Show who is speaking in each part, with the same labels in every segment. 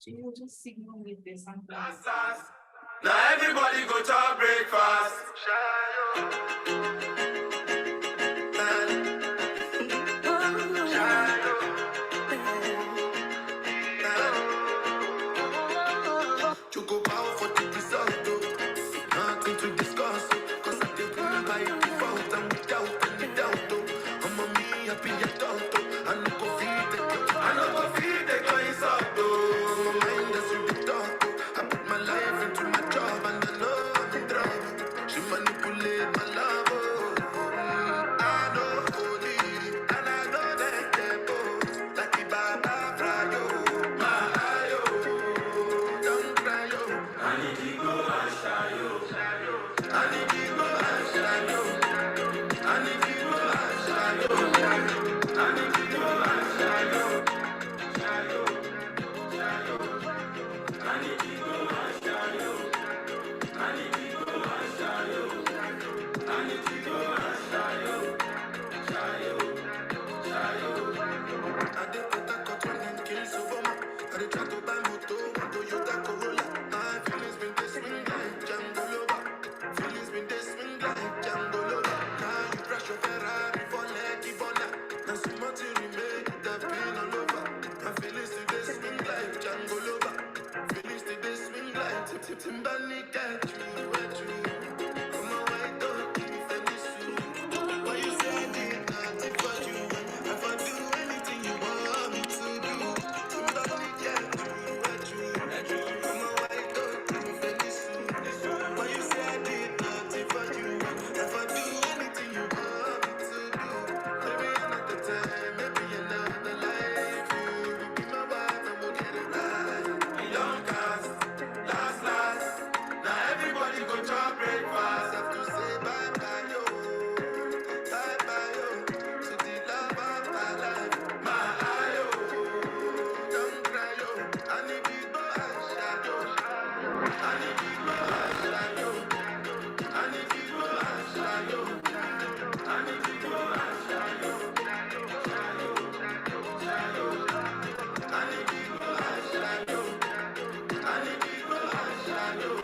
Speaker 1: You just signal with this and
Speaker 2: now everybody go to breakfast. Choco power for the result, nothing to discuss. Cause I did win by default and without any doubt. I'm a me happy adult. I no go feed the guys up. My mind is with the talk. I put my life into my job and I know I'm in trouble. She manipulate my love. I know holy and I know that they both like the Baba Frayo. My ayo, don't cry yo. I need to go and shy yo. I need to go and shy yo. I need to go and shy yo. I need to go and shy yo. Shy yo, shy yo. I need to go and shy yo. I need to go and shy yo. I need to go and shy yo. Shy yo, shy yo. I did put a cut on and kill Sovoma. I did try to buy moto, Toyota Corolla. My feelings been this swing like Django Lover. Feelings been this swing like Django Lover. Now you crash your Ferrari for Lucky Bona. Now so much you remain, that been all over. My feelings today swing like Django Lover. Feelings today swing like Timbani got you, at you. Come on, why don't you finish soon? Why you say I did nothing for you? If I do anything you want me to do, Timbani got you, at you. Come on, why don't you finish soon? Why you say I did nothing for you? If I do anything you want me to do, maybe another time, maybe another life, you will be my wife and we'll get it right. We don't cast, last. Now everybody go to breakfast. Have to say bye bye yo, to the love of my life. My ayo, don't cry yo. I need people and shadow. I need people and shadow. I need people and shadow. I need people and shadow. Shadow. I need people and shadow. I need people and shadow.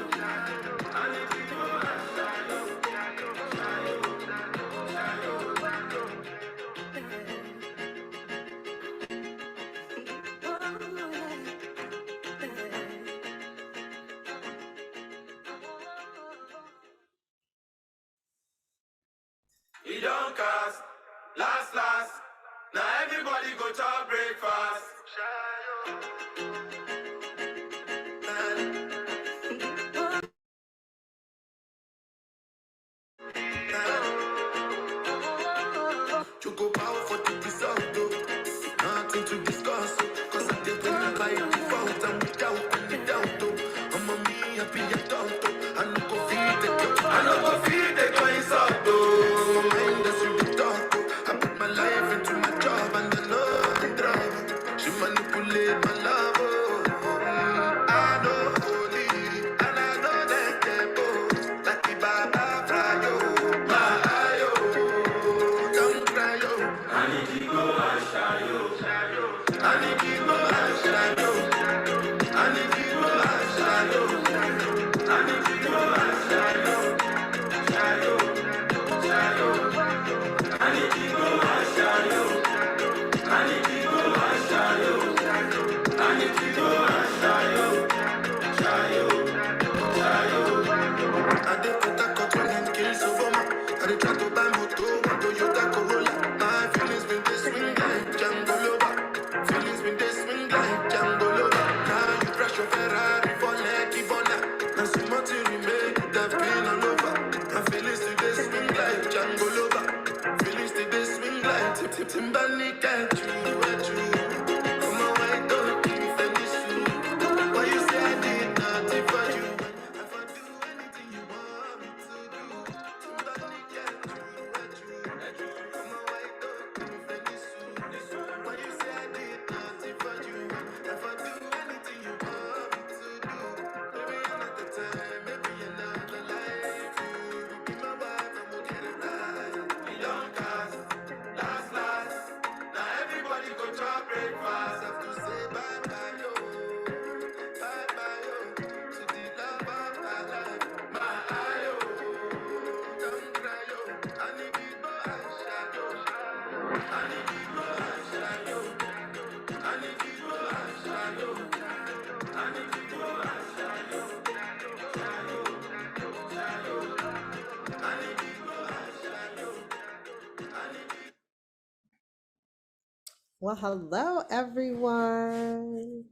Speaker 2: I need people and shadow. We don't cast, last. Now everybody go to breakfast. Choco power for the result, nothing to discuss. Cause I did win by default and without any doubt. I'm a me happy adult. I no go feed the guys up. My mind is with the talk. I put my life in your Ferrari for Lucky Bona. Now so much you remain, that been all over. My feelings today swing like Django Lover. Feelings today swing like Timbani got you. Come on, why don't you finish soon? Why you say I did nothing for you? If I do anything you want me to do, Timbani got you. Come on, why don't you finish soon? Why you say I did nothing for you? If I do anything you want me to do, maybe another time, maybe another life. You be my wife and we'll get it right. Young cars, last. Now everybody go to breakfast. Have to say bye bye yo, to the love of my life. My ayo, don't cry yo. I need people and shadow. I need people and shadow. I need people and shadow. I need people and shadow. I need people and shadow.
Speaker 3: Well, hello, everyone.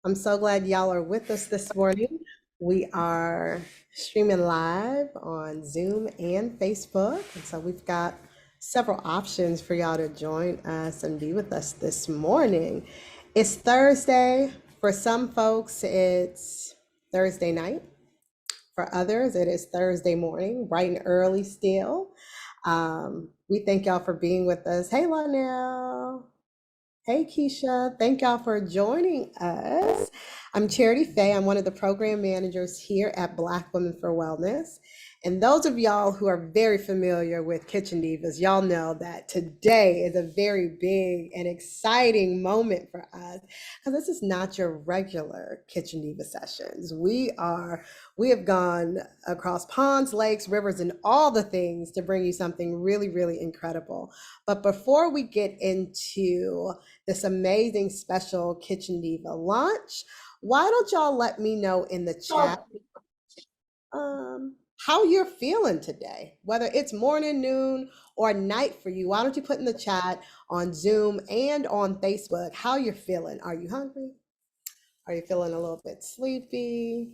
Speaker 3: I'm so glad y'all are with us this morning. We are streaming live on Zoom and Facebook. And so we've got several options for y'all to join us and be with us this morning. It's Thursday. For some folks, it's Thursday night. For others, it is Thursday morning, bright and early still. We thank y'all for being with us. Hey, Lonell. Hey, Keisha. Thank y'all for joining us. I'm Charity Faye. I'm one of the program managers here at Black Women for Wellness. And those of y'all who are very familiar with Kitchen Divas, y'all know that today is a very big and exciting moment for us because this is not your regular Kitchen Diva sessions. We have gone across ponds, lakes, rivers, and all the things to bring you something really, really incredible. But before we get into this amazing special Kitchen Diva launch, why don't y'all let me know in the chat how you're feeling today, whether it's morning, noon, or night for you. Why don't you put in the chat on Zoom and on Facebook how you're feeling? Are you hungry? Are you feeling a little bit sleepy?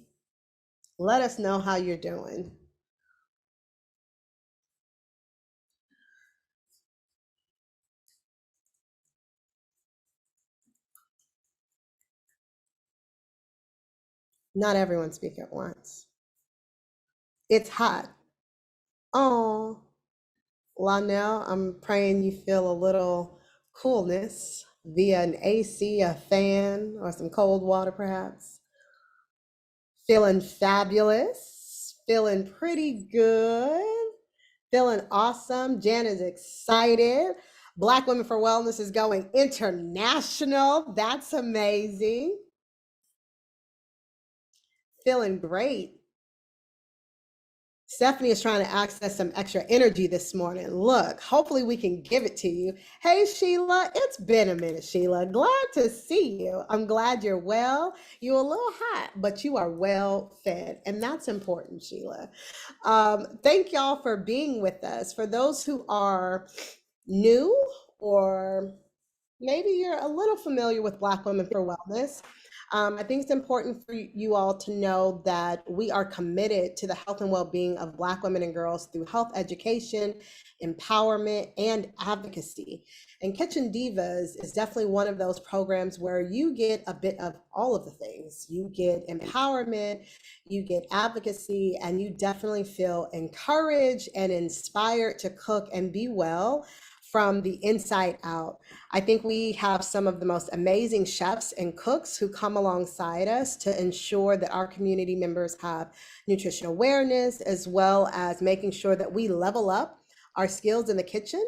Speaker 3: Let us know how you're doing. Not everyone speak at once. It's hot. Oh, Lonell, I'm praying you feel a little coolness via an AC, a fan, or some cold water perhaps. Feeling fabulous, feeling pretty good, feeling awesome. Jan is excited. Black Women for Wellness is going international. That's amazing. Feeling great. Stephanie is trying to access some extra energy this morning. Look, hopefully we can give it to you. Hey, Sheila, it's been a minute, Sheila. Glad to see you. I'm glad you're well. You're a little hot, but you are well fed, and that's important, Sheila. Thank y'all for being with us. For those who are new, or maybe you're a little familiar with Black Women for Wellness, I think it's important for you all to know that we are committed to the health and well-being of Black women and girls through health education, empowerment, and advocacy. And Kitchen Divas is definitely one of those programs where you get a bit of all of the things. You get empowerment, you get advocacy, and you definitely feel encouraged and inspired to cook and be well from the inside out. I think we have some of the most amazing chefs and cooks who come alongside us to ensure that our community members have nutrition awareness, as well as making sure that we level up our skills in the kitchen.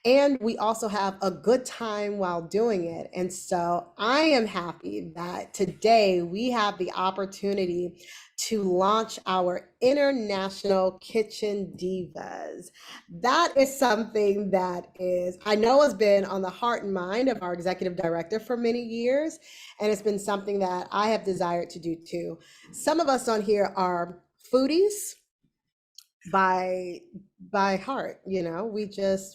Speaker 3: And we also have a good time while doing it. And so I am happy that today we have the opportunity to launch our International Kitchen Divas. That is something that I know has been on the heart and mind of our executive director for many years, and it's been something that I have desired to do too. Some of us on here are foodies, by heart. You know, we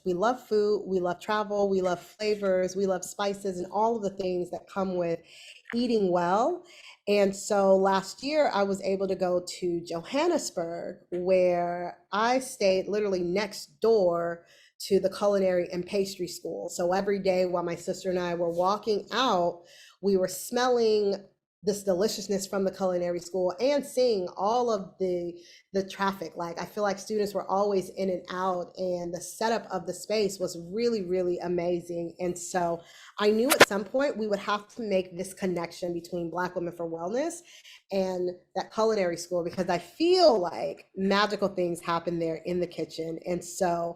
Speaker 3: love food, we love travel, we love flavors, we love spices and all of the things that come with eating well. And so last year I was able to go to Johannesburg, where I stayed literally next door to the culinary and pastry school. So every day while my sister and I were walking out, we were smelling this deliciousness from the culinary school and seeing all of the traffic. Like, I feel like students were always in and out, and the setup of the space was really, really amazing. And so I knew at some point we would have to make this connection between Black Women for Wellness and that culinary school, because I feel like magical things happen there in the kitchen. And so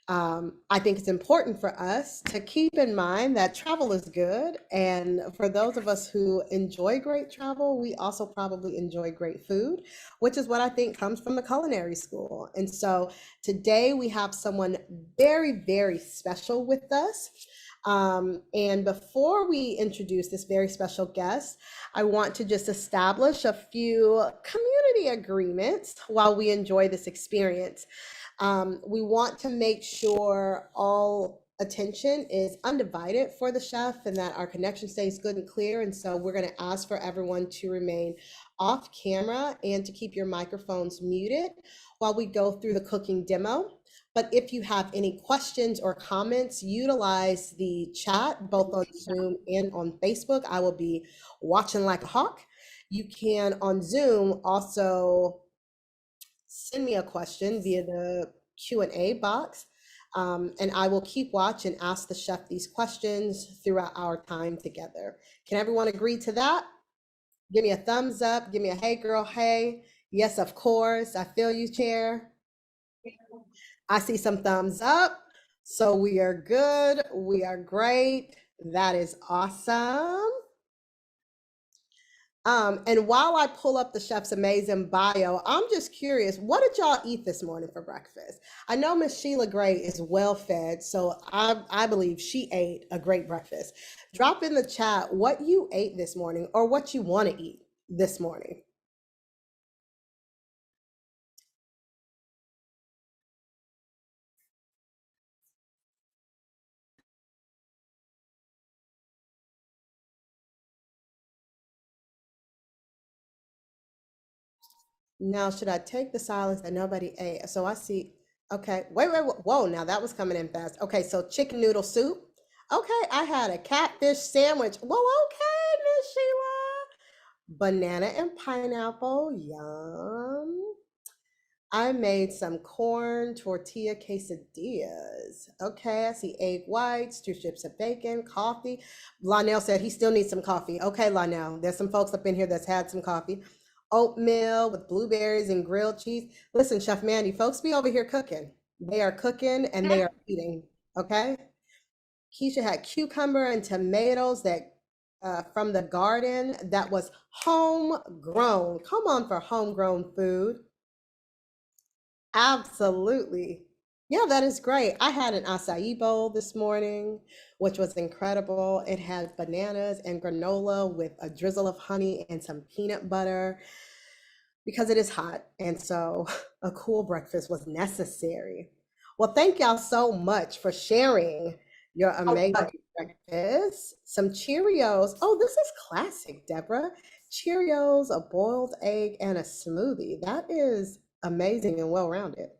Speaker 3: I think it's important for us to keep in mind that travel is good. And for those of us who enjoy great travel, we also probably enjoy great food, which is what I think comes from the culinary school. And so today we have someone very, very special with us. And before we introduce this very special guest, I want to just establish a few community agreements while we enjoy this experience. We want to make sure all attention is undivided for the chef and that our connection stays good and clear. And so we're going to ask for everyone to remain off camera and to keep your microphones muted while we go through the cooking demo. But if you have any questions or comments, utilize the chat both on Zoom and on Facebook. I will be watching like a hawk. You can on Zoom also send me a question via the Q&A box, and I will keep watch and ask the chef these questions throughout our time together. Can everyone agree to that? Give me a thumbs up. Give me a hey girl, hey. Yes, of course. I feel you, Chair. I see some thumbs up. So we are good. We are great. That is awesome. And while I pull up the chef's amazing bio, I'm just curious, what did y'all eat this morning for breakfast? I know Miss Sheila Gray is well fed, so I believe she ate a great breakfast. Drop in the chat what you ate this morning or what you want to eat this morning. Now, should I take the silence that nobody ate? So I see, okay, whoa, now that was coming in fast. Okay, so chicken noodle soup. Okay, I had a catfish sandwich. Whoa, okay, Miss Sheila. Banana and pineapple, yum. I made some corn tortilla quesadillas. Okay, I see egg whites, 2 strips of bacon, coffee. Lionel said he still needs some coffee. Okay, Lionel, there's some folks up in here that's had some coffee. Oatmeal with blueberries and grilled cheese. Listen, Chef Mandy, folks be over here cooking. They are cooking and they are eating. Okay. Keisha had cucumber and tomatoes that from the garden that was homegrown. Come on for homegrown food. Absolutely. Yeah, that is great. I had an acai bowl this morning, which was incredible. It had bananas and granola with a drizzle of honey and some peanut butter because it is hot. And so a cool breakfast was necessary. Well, thank y'all so much for sharing your amazing breakfast. Some Cheerios. Oh, this is classic, Deborah. Cheerios, a boiled egg, and a smoothie. That is amazing and well-rounded.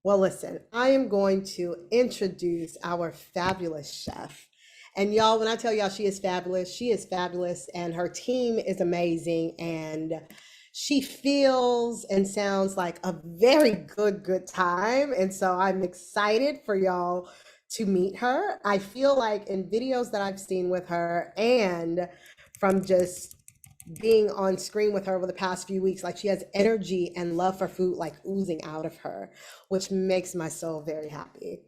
Speaker 3: Well, listen, I am going to introduce our fabulous chef. And y'all, when I tell y'all she is fabulous, and her team is amazing, and she feels and sounds like a very good time. And so I'm excited for y'all to meet her. I feel like in videos that I've seen with her and from just being on screen with her over the past few weeks, like she has energy and love for food like oozing out of her, which makes my soul very happy.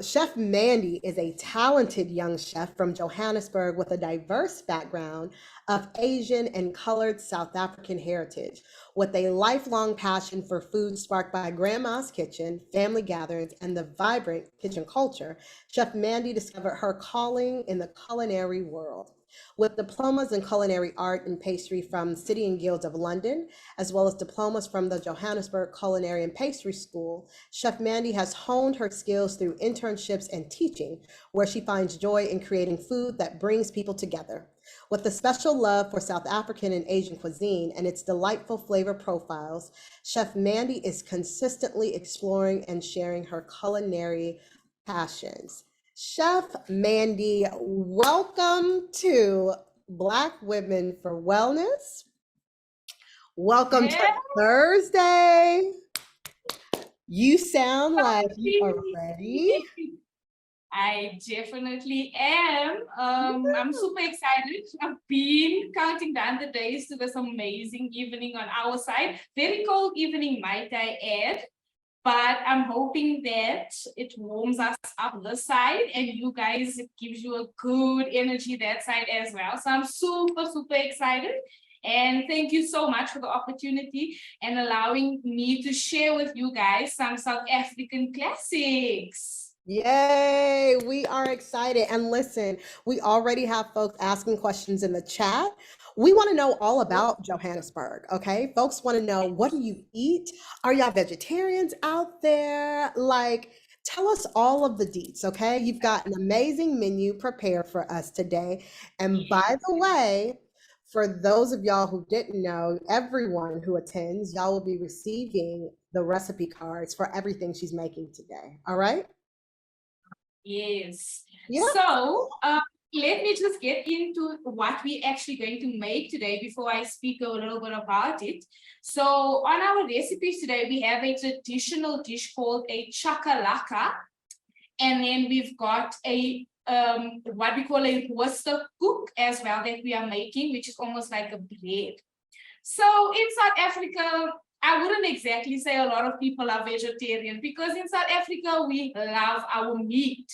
Speaker 3: Chef Mandy is a talented young chef from Johannesburg with a diverse background of Asian and colored South African heritage, with a lifelong passion for food sparked by Grandma's Kitchen, family gatherings, and the vibrant kitchen culture. Chef Mandy discovered her calling in the culinary world. With diplomas in culinary art and pastry from City and Guilds of London, as well as diplomas from the Johannesburg Culinary and Pastry School, Chef Mandy has honed her skills through internships and teaching, where she finds joy in creating food that brings people together. With a special love for South African and Asian cuisine and its delightful flavor profiles, Chef Mandy is consistently exploring and sharing her culinary passions. Chef Mandy, welcome to Black Women for Wellness. Welcome to
Speaker 1: Yeah.
Speaker 3: Thursday. You sound like you are ready.
Speaker 1: I definitely am. I'm super excited. I've been counting down the days to this amazing evening on our side. Very cold evening, might I add. But I'm hoping that it warms us up this side and you guys, it gives you a good energy that side as well. So I'm super, super excited. And thank you so much for the opportunity and allowing me to share with you guys some South African classics.
Speaker 3: Yay, we are excited. And listen, we already have folks asking questions in the chat. We want to know all about Johannesburg, okay? Folks want to know, what do you eat? Are y'all vegetarians out there? Like, tell us all of the deets, okay? You've got an amazing menu prepared for us today. And by the way, for those of y'all who didn't know, everyone who attends, y'all will be receiving the recipe cards for everything she's making today, all right?
Speaker 1: Yes.
Speaker 3: Yeah.
Speaker 1: So let me just get into what we're actually going to make today before I speak a little bit about it. So on our recipes today, we have a traditional dish called a chakalaka. And then we've got a what we call a rooster cook as well that we are making, which is almost like a bread. So in South Africa, I wouldn't exactly say a lot of people are vegetarian because in South Africa, we love our meat.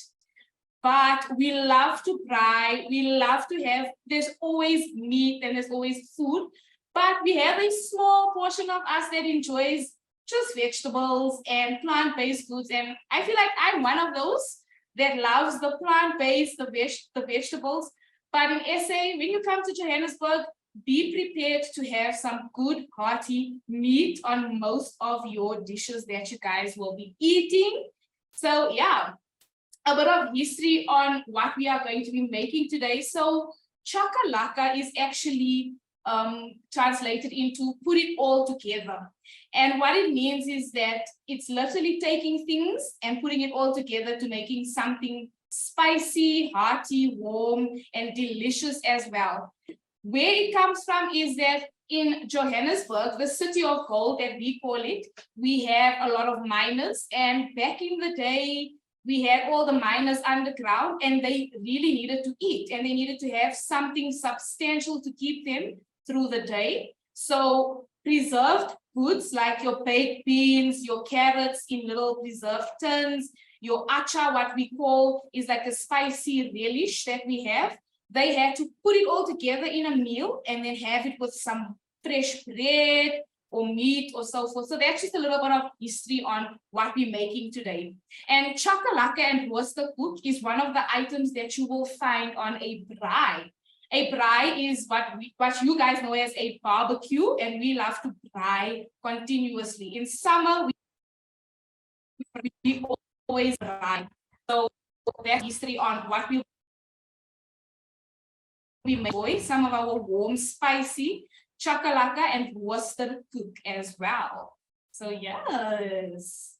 Speaker 1: But we love to fry, we love to have, there's always meat and there's always food. But we have a small portion of us that enjoys just vegetables and plant-based foods. And I feel like I'm one of those that loves the plant-based, the vegetables. But in SA, when you come to Johannesburg, be prepared to have some good hearty meat on most of your dishes that you guys will be eating. So yeah, a bit of history on what we are going to be making today. So chakalaka is actually translated into put it all together. And what it means is that it's literally taking things and putting it all together to making something spicy, hearty, warm, and delicious as well. Where it comes from is that in Johannesburg, the city of gold that we call it, we have a lot of miners. And back in the day, we had all the miners underground and they really needed to eat and they needed to have something substantial to keep them through the day. So preserved foods like your baked beans, your carrots in little preserved tins, your acha, what we call is like a spicy relish that we have. They had to put it all together in a meal and then have it with some fresh bread or meat or so forth. So that's just a little bit of history on what we're making today. And chakalaka and rooster cook is one of the items that you will find on a braai. A braai is what you guys know as a barbecue, and we love to braai continuously. In summer, we always braai. So that's history on what we enjoy, some of our warm, spicy chakalaka and rooster cook as well. So yes.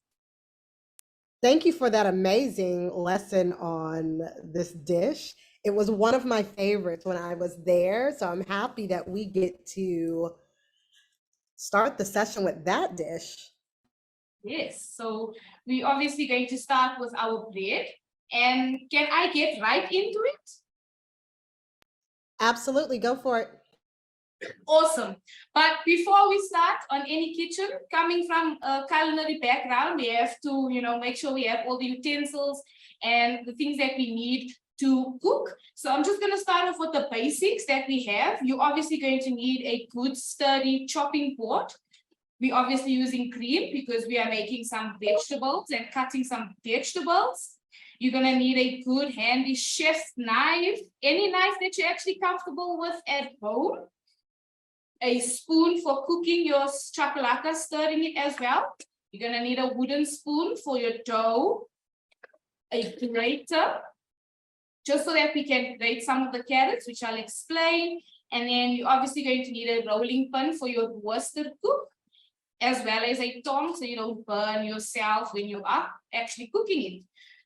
Speaker 3: Thank you for that amazing lesson on this dish. It was one of my favorites when I was there. So I'm happy that we get to start the session with that dish.
Speaker 1: Yes. So we're obviously going to start with our bread. And can I get right into it?
Speaker 3: Absolutely, go for it.
Speaker 1: Awesome. But before we start on any kitchen, coming from a culinary background, we have to, make sure we have all the utensils and the things that we need to cook. So I'm just going to start off with the basics that we have. You're obviously going to need a good sturdy chopping board. We're obviously using cream because we are making some vegetables and cutting some vegetables. You're gonna need a good handy chef's knife, any knife that you're actually comfortable with at home. A spoon for cooking your chakalaka, stirring it as well. You're gonna need a wooden spoon for your dough, a grater, just so that we can grate some of the carrots, which I'll explain. And then you're obviously going to need a rolling pin for your worsted cook, as well as a tong so you don't burn yourself when you are actually cooking it.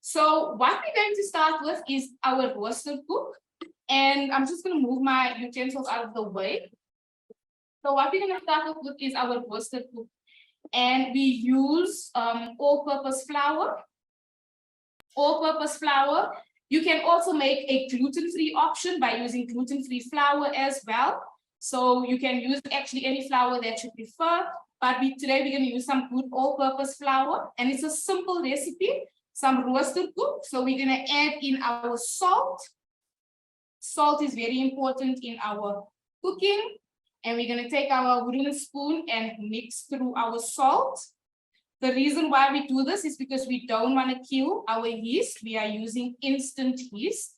Speaker 1: So what we're going to start with is our roasted cook. And I'm just going to move my utensils out of the way. So what we're going to start with is our roasted cook. And we use all-purpose flour. All-purpose flour. You can also make a gluten-free option by using gluten-free flour as well. So you can use actually any flour that you prefer. But today we're going to use some good all-purpose flour. And it's a simple recipe. Some roasted cook. So we're going to add in our salt. Salt is very important in our cooking. And we're going to take our wooden spoon and mix through our salt. The reason why we do this is because we don't want to kill our yeast. We are using instant yeast.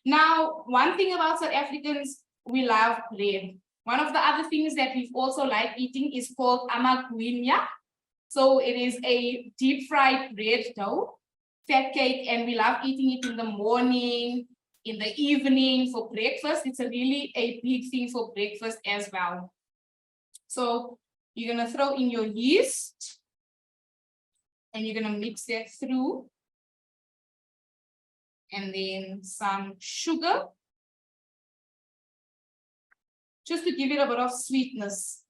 Speaker 1: Now, one thing about South Africans, we love bread. One of the other things that we also like eating is called amagwinya. So it is a deep fried bread dough, fat cake, and we love eating it in the morning, in the evening for breakfast. It's really a big thing for breakfast as well. So you're going to throw in your yeast and you're going to mix that through. And then some sugar, just to give it a bit of sweetness.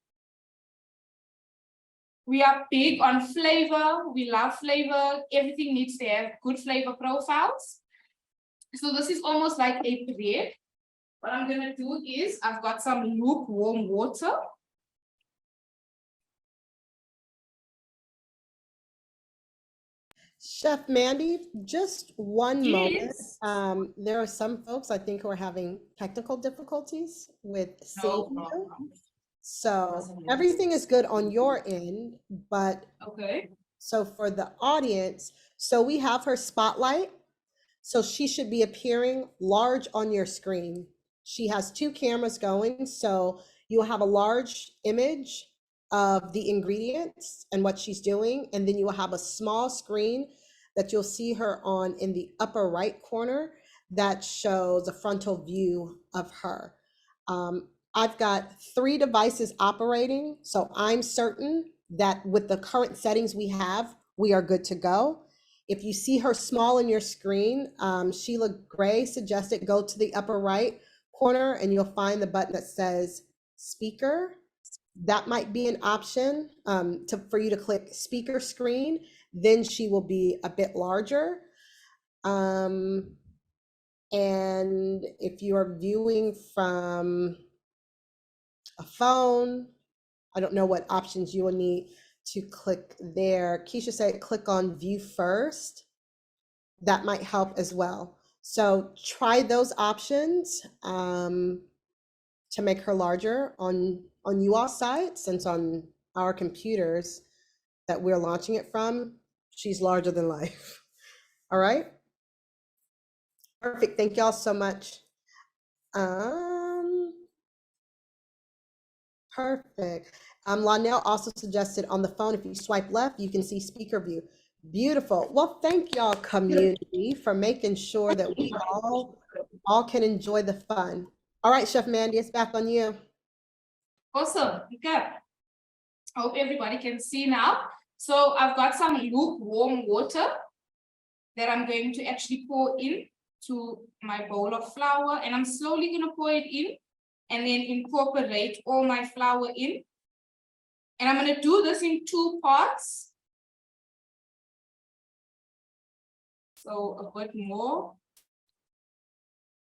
Speaker 1: We are big on flavor. We love flavor. Everything needs to have good flavor profiles. So this is almost like a bread. What I'm going to do is I've got some lukewarm water.
Speaker 3: Chef Mandy, just one moment.
Speaker 1: Yes.
Speaker 3: There are some folks I think who are having technical difficulties with seeing
Speaker 1: No
Speaker 3: you.
Speaker 1: problem.
Speaker 3: So everything is good on your end, but
Speaker 1: Okay.
Speaker 3: so for the audience, so we have her spotlight. So she should be appearing large on your screen. She has two cameras going, so you'll have a large image of the ingredients and what she's doing, and then you will have a small screen that you'll see her on in the upper right corner that shows a frontal view of her. I've got 3 devices operating, so I'm certain that with the current settings we have, we are good to go. If you see her small in your screen, Sheila Gray suggested go to the upper right corner and you'll find the button that says speaker. That might be an option for you to click speaker screen. Then she will be a bit larger. And if you are viewing from a phone, I don't know what options you will need to click there. Keisha said click on view first. That might help as well. So try those options to make her larger on you all side, since on our computers that we're launching it from, she's larger than life. All right. Perfect. Thank y'all so much. Perfect. Lonell also suggested on the phone, if you swipe left, you can see speaker view. Beautiful. Well, thank y'all community for making sure that we all can enjoy the fun. All right, Chef Mandy, it's back on you.
Speaker 1: Awesome. Okay. I hope everybody can see now. So I've got some lukewarm water that I'm going to actually pour in to my bowl of flour, and I'm slowly going to pour it in and then incorporate all my flour in. And I'm going to do this in 2 parts. So a bit more.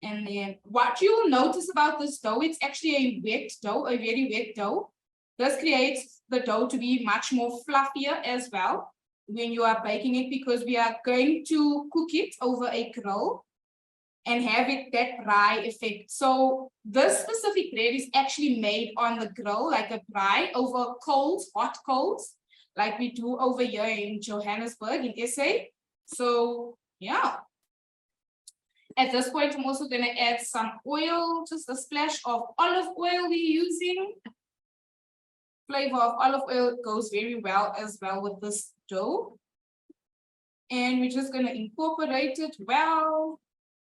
Speaker 1: And then what you will notice about this dough, it's actually a wet dough, a very wet dough. This creates the dough to be much more fluffier as well when you are baking it, because we are going to cook it over a grill and have it that braai effect. So this specific bread is actually made on the grill, like a braai over coals, hot coals, like we do over here in Johannesburg in SA. So yeah, At this point, I'm also going to add some oil, just a splash of olive oil we're using. Flavor of olive oil goes very well as well with this dough. And we're just going to incorporate it well.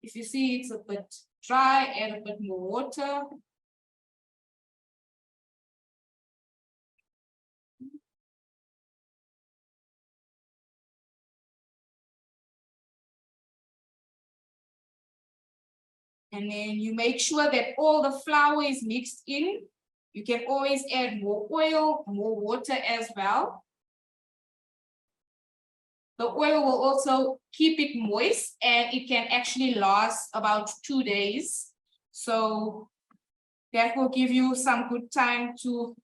Speaker 1: If you see it's a bit dry, add a bit more water. And then you make sure that all the flour is mixed in. You can always add more oil, more water as well. The oil will also keep it moist and it can actually last about 2 days. So that will give you some good time to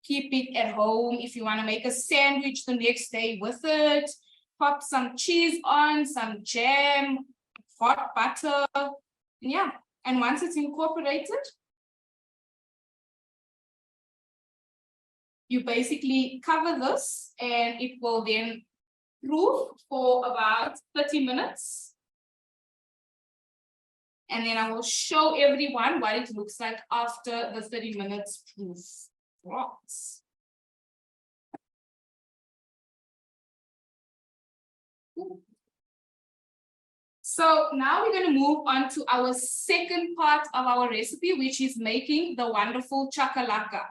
Speaker 1: keep it at home. If you want to make a sandwich the next day with it, pop some cheese on, some jam, hot butter. Yeah, and once it's incorporated, you basically cover this and it will then proof for about 30 minutes. And then I will show everyone what it looks like after the 30 minutes proof. So now we're going to move on to our second part of our recipe, which is making the wonderful chakalaka.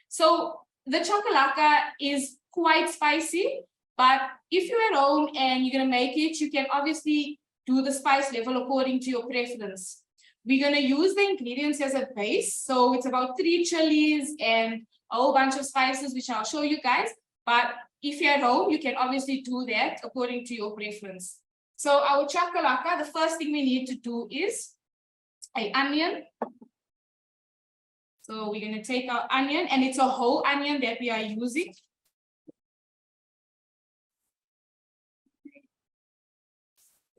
Speaker 1: So the chakalaka is quite spicy, but if you're at home and you're going to make it, you can obviously do the spice level according to your preference. We're going to use the ingredients as a base. So it's about 3 chilies and a whole bunch of spices, which I'll show you guys. But if you're at home, you can obviously do that according to your preference. So our chakalaka, the first thing we need to do is an onion. So we're going to take our onion, and it's a whole onion that we are using.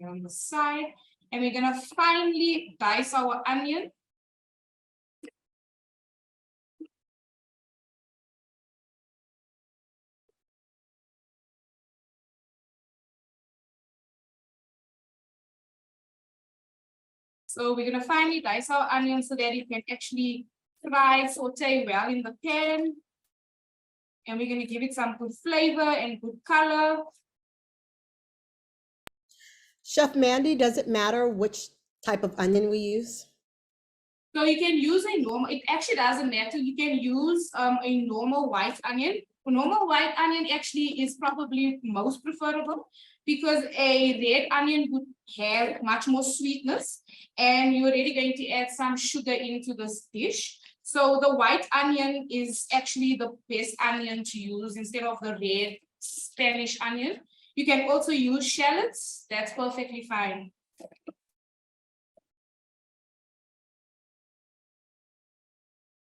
Speaker 1: On the side, and we're going to finely dice our onion. So we're going to finely dice our onion so that it can actually fry, saute well in the pan. And we're going to give it some good flavor and good color.
Speaker 3: Chef Mandy, does it matter which type of onion we use?
Speaker 1: So you can use a normal, it actually doesn't matter. You can use a normal white onion. A normal white onion actually is probably most preferable because a red onion would have much more sweetness, and you're already going to add some sugar into this dish. So the white onion is actually the best onion to use instead of the red Spanish onion. You can also use shallots. That's perfectly fine.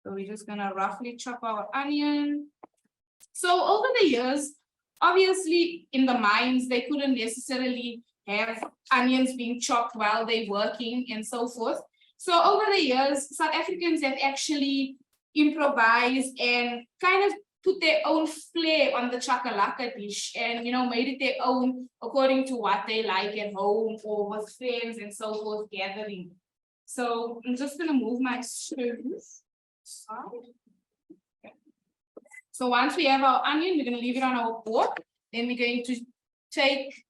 Speaker 1: So we're just gonna roughly chop our onion. So over the years, obviously in the mines, they couldn't necessarily have onions being chopped while they're working and so forth. So over the years, South Africans have actually improvised and kind of put their own flair on the chakalaka dish and, you know, made it their own according to what they like at home or with friends and so forth gathering. So I'm just gonna move my spoons. So once we have our onion, we're going to leave it on our board. Then we're going to take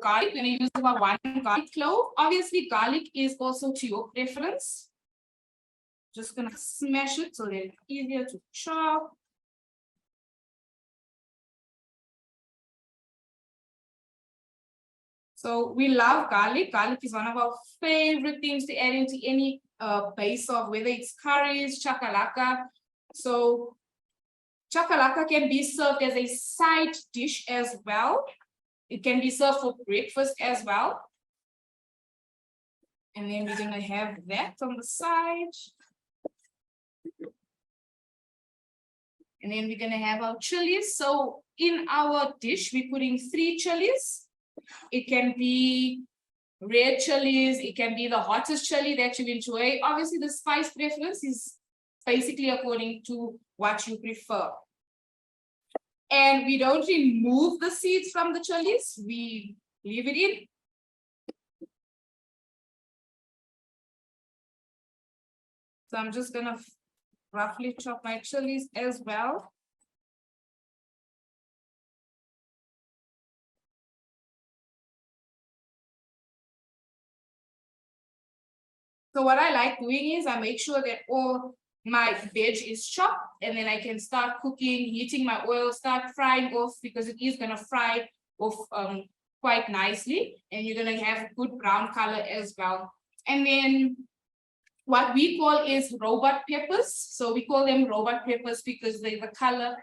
Speaker 1: garlic. We're going to use about 1 garlic clove. Obviously, garlic is also to your preference. Just going to smash it so that it's easier to chop. So we love garlic. Garlic is one of our favorite things to add into any base of whether it's curries, chakalaka. So chakalaka can be served as a side dish as well. It can be served for breakfast as well. And then we're gonna have that on the side. And then we're gonna have our chilies. So in our dish, we're putting 3 chilies. It can be red chilies, it can be the hottest chili that you enjoy. Obviously, the spice preference is basically according to what you prefer. And we don't remove the seeds from the chilies, we leave it in. So I'm just gonna roughly chop my chilies as well. So what I like doing is I make sure that all my veg is chopped, and then I can start cooking, heating my oil, start frying off, because it is gonna fry off quite nicely, and you're gonna have good brown color as well. And then what we call is robot peppers. So we call them robot peppers because they're the color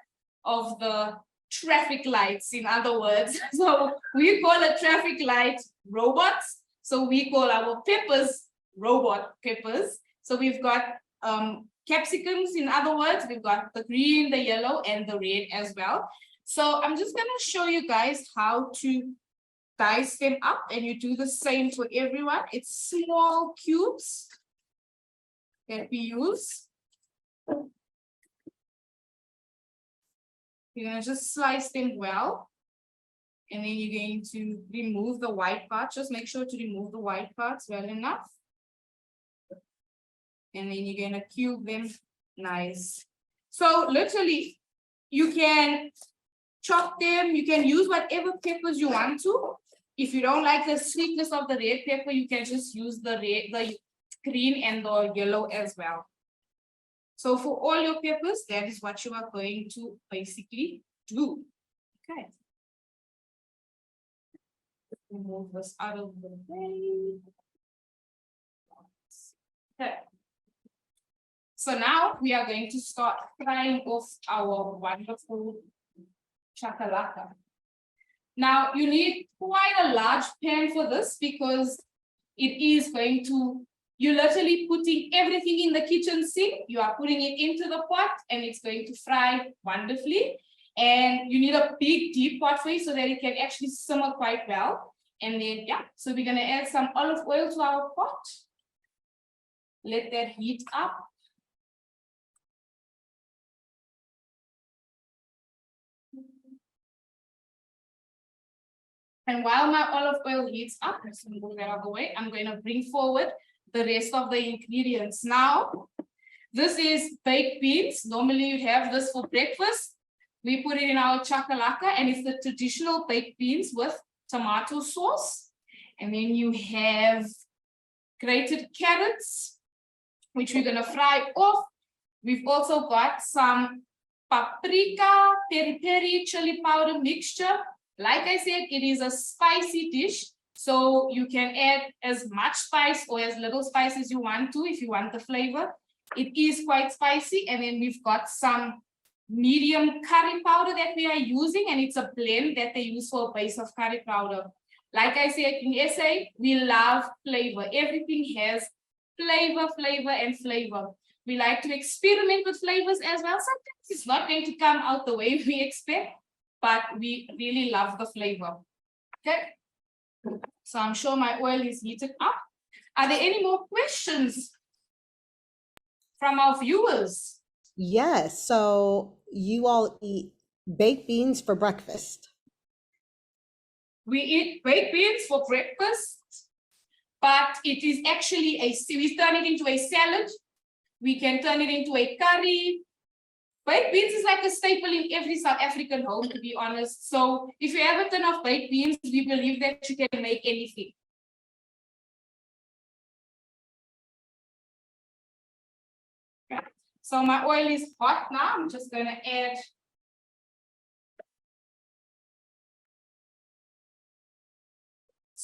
Speaker 1: of the traffic lights, in other words. So we call a traffic light robots. So we call our peppers robot peppers. So we've got capsicums, in other words, we've got the green, the yellow, and the red as well. So I'm just gonna show you guys how to dice them up, and you do the same for everyone. It's small cubes that we use. You're gonna just slice them well. And then you're going to remove the white part. Just make sure to remove the white parts well enough. And then you're gonna cube them nice. So literally, you can chop them, you can use whatever peppers you want to. If you don't like the sweetness of the red pepper, you can just use the red, the green and the yellow as well. So for all your peppers, that is what you are going to basically do. Okay. Remove this out of the way. Okay. So now we are going to start frying off our wonderful chakalaka. Now you need quite a large pan for this, because it is going to, you're literally putting everything in the kitchen sink, you are putting it into the pot, and it's going to fry wonderfully. And you need a big deep pot for it so that it can actually simmer quite well. And then, yeah, so we're gonna add some olive oil to our pot. Let that heat up. And while my olive oil heats up, let's move that out of the way, I'm going to bring forward the rest of the ingredients. Now, this is baked beans. Normally you have this for breakfast. We put it in our chakalaka, and it's the traditional baked beans with tomato sauce. And then you have grated carrots, which we're gonna fry off. We've also got some paprika, peri-peri, chili powder mixture. Like I said, it is a spicy dish, so you can add as much spice or as little spice as you want to if you want the flavor. It is quite spicy. And then we've got some medium curry powder that we are using, and it's a blend that they use for a base of curry powder. Like I said, in SA, we love flavor. Everything has flavor, and flavor. We like to experiment with flavors as well. Sometimes it's not going to come out the way we expect, but we really love the flavor. Okay. So I'm sure my oil is heated up. Are there any more questions from our viewers?
Speaker 3: Yes. So you all eat baked beans for breakfast.
Speaker 1: We eat baked beans for breakfast, but it is actually we turn it into a salad. We can turn it into a curry. Baked beans is like a staple in every South African home, to be honest. So if you have a ton of baked beans, we believe that you can make anything. Okay. So my oil is hot now. I'm just going to add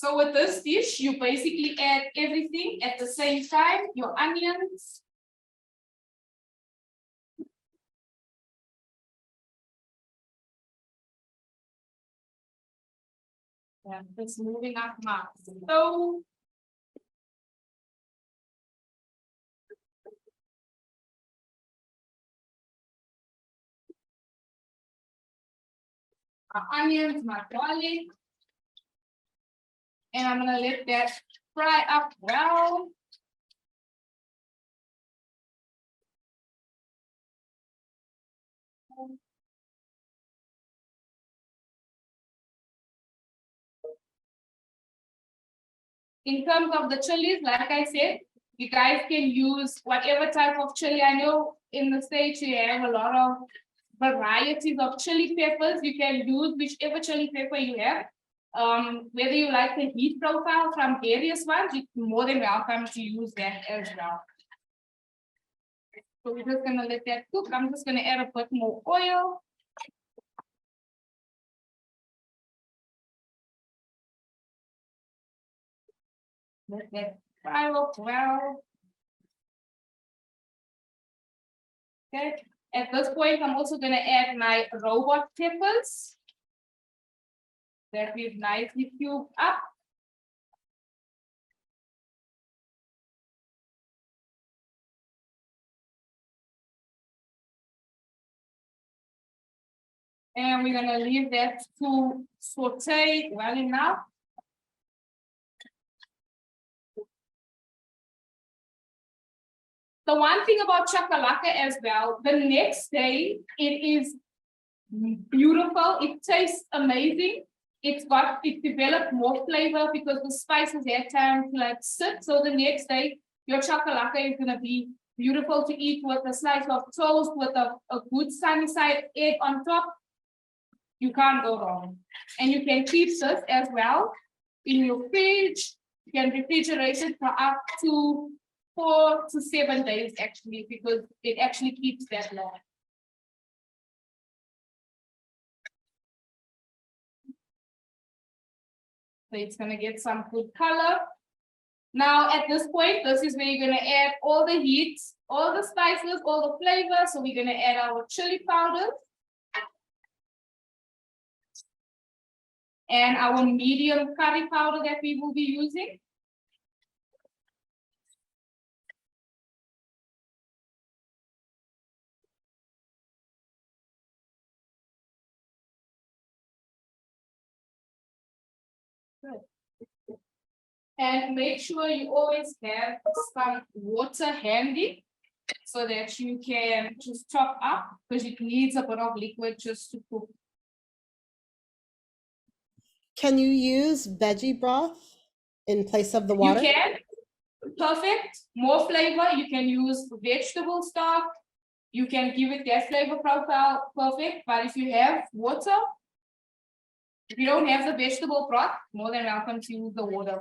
Speaker 1: So with this dish, you basically add everything at the same time, your onions, yeah, it's moving up now. So my onions, my garlic, and I'm gonna let that fry up well. In terms of the chilies, like I said, You guys can use whatever type of chili. I know in the States you have a lot of varieties of chili peppers. You can use whichever chili pepper you have. Whether you like the heat profile from various ones, you're more than welcome to use that as well. So we're just gonna let that cook. I'm just gonna add a bit more oil. Let that fry up well. Okay. At this point, I'm also gonna add my robot peppers that we've nicely cubed up. And we're gonna leave that to saute well enough. The one thing about chakalaka as well, the next day it is beautiful. It tastes amazing. It developed more flavor because the spices had time to like sit. So the next day, your chakalaka is gonna be beautiful to eat with a slice of toast, with a good sunny side egg on top. You can't go wrong. And you can keep this as well in your fridge. You can refrigerate it for up to 4 to 7 days actually, because it actually keeps that long. So it's gonna get some good color. Now at this point, this is where you're gonna add all the heat, all the spices, all the flavor. So we're gonna add our chili powders and our medium curry powder that we will be using. Good. And make sure you always have some water handy so that you can just top up, because it needs a bit of liquid just to cook.
Speaker 3: Can you use veggie broth in place of the
Speaker 1: You
Speaker 3: water?
Speaker 1: can, perfect, more flavor. You can use vegetable stock. You can give it that flavor profile, perfect. But if you have water, if you don't have the vegetable broth, more than welcome to use the water.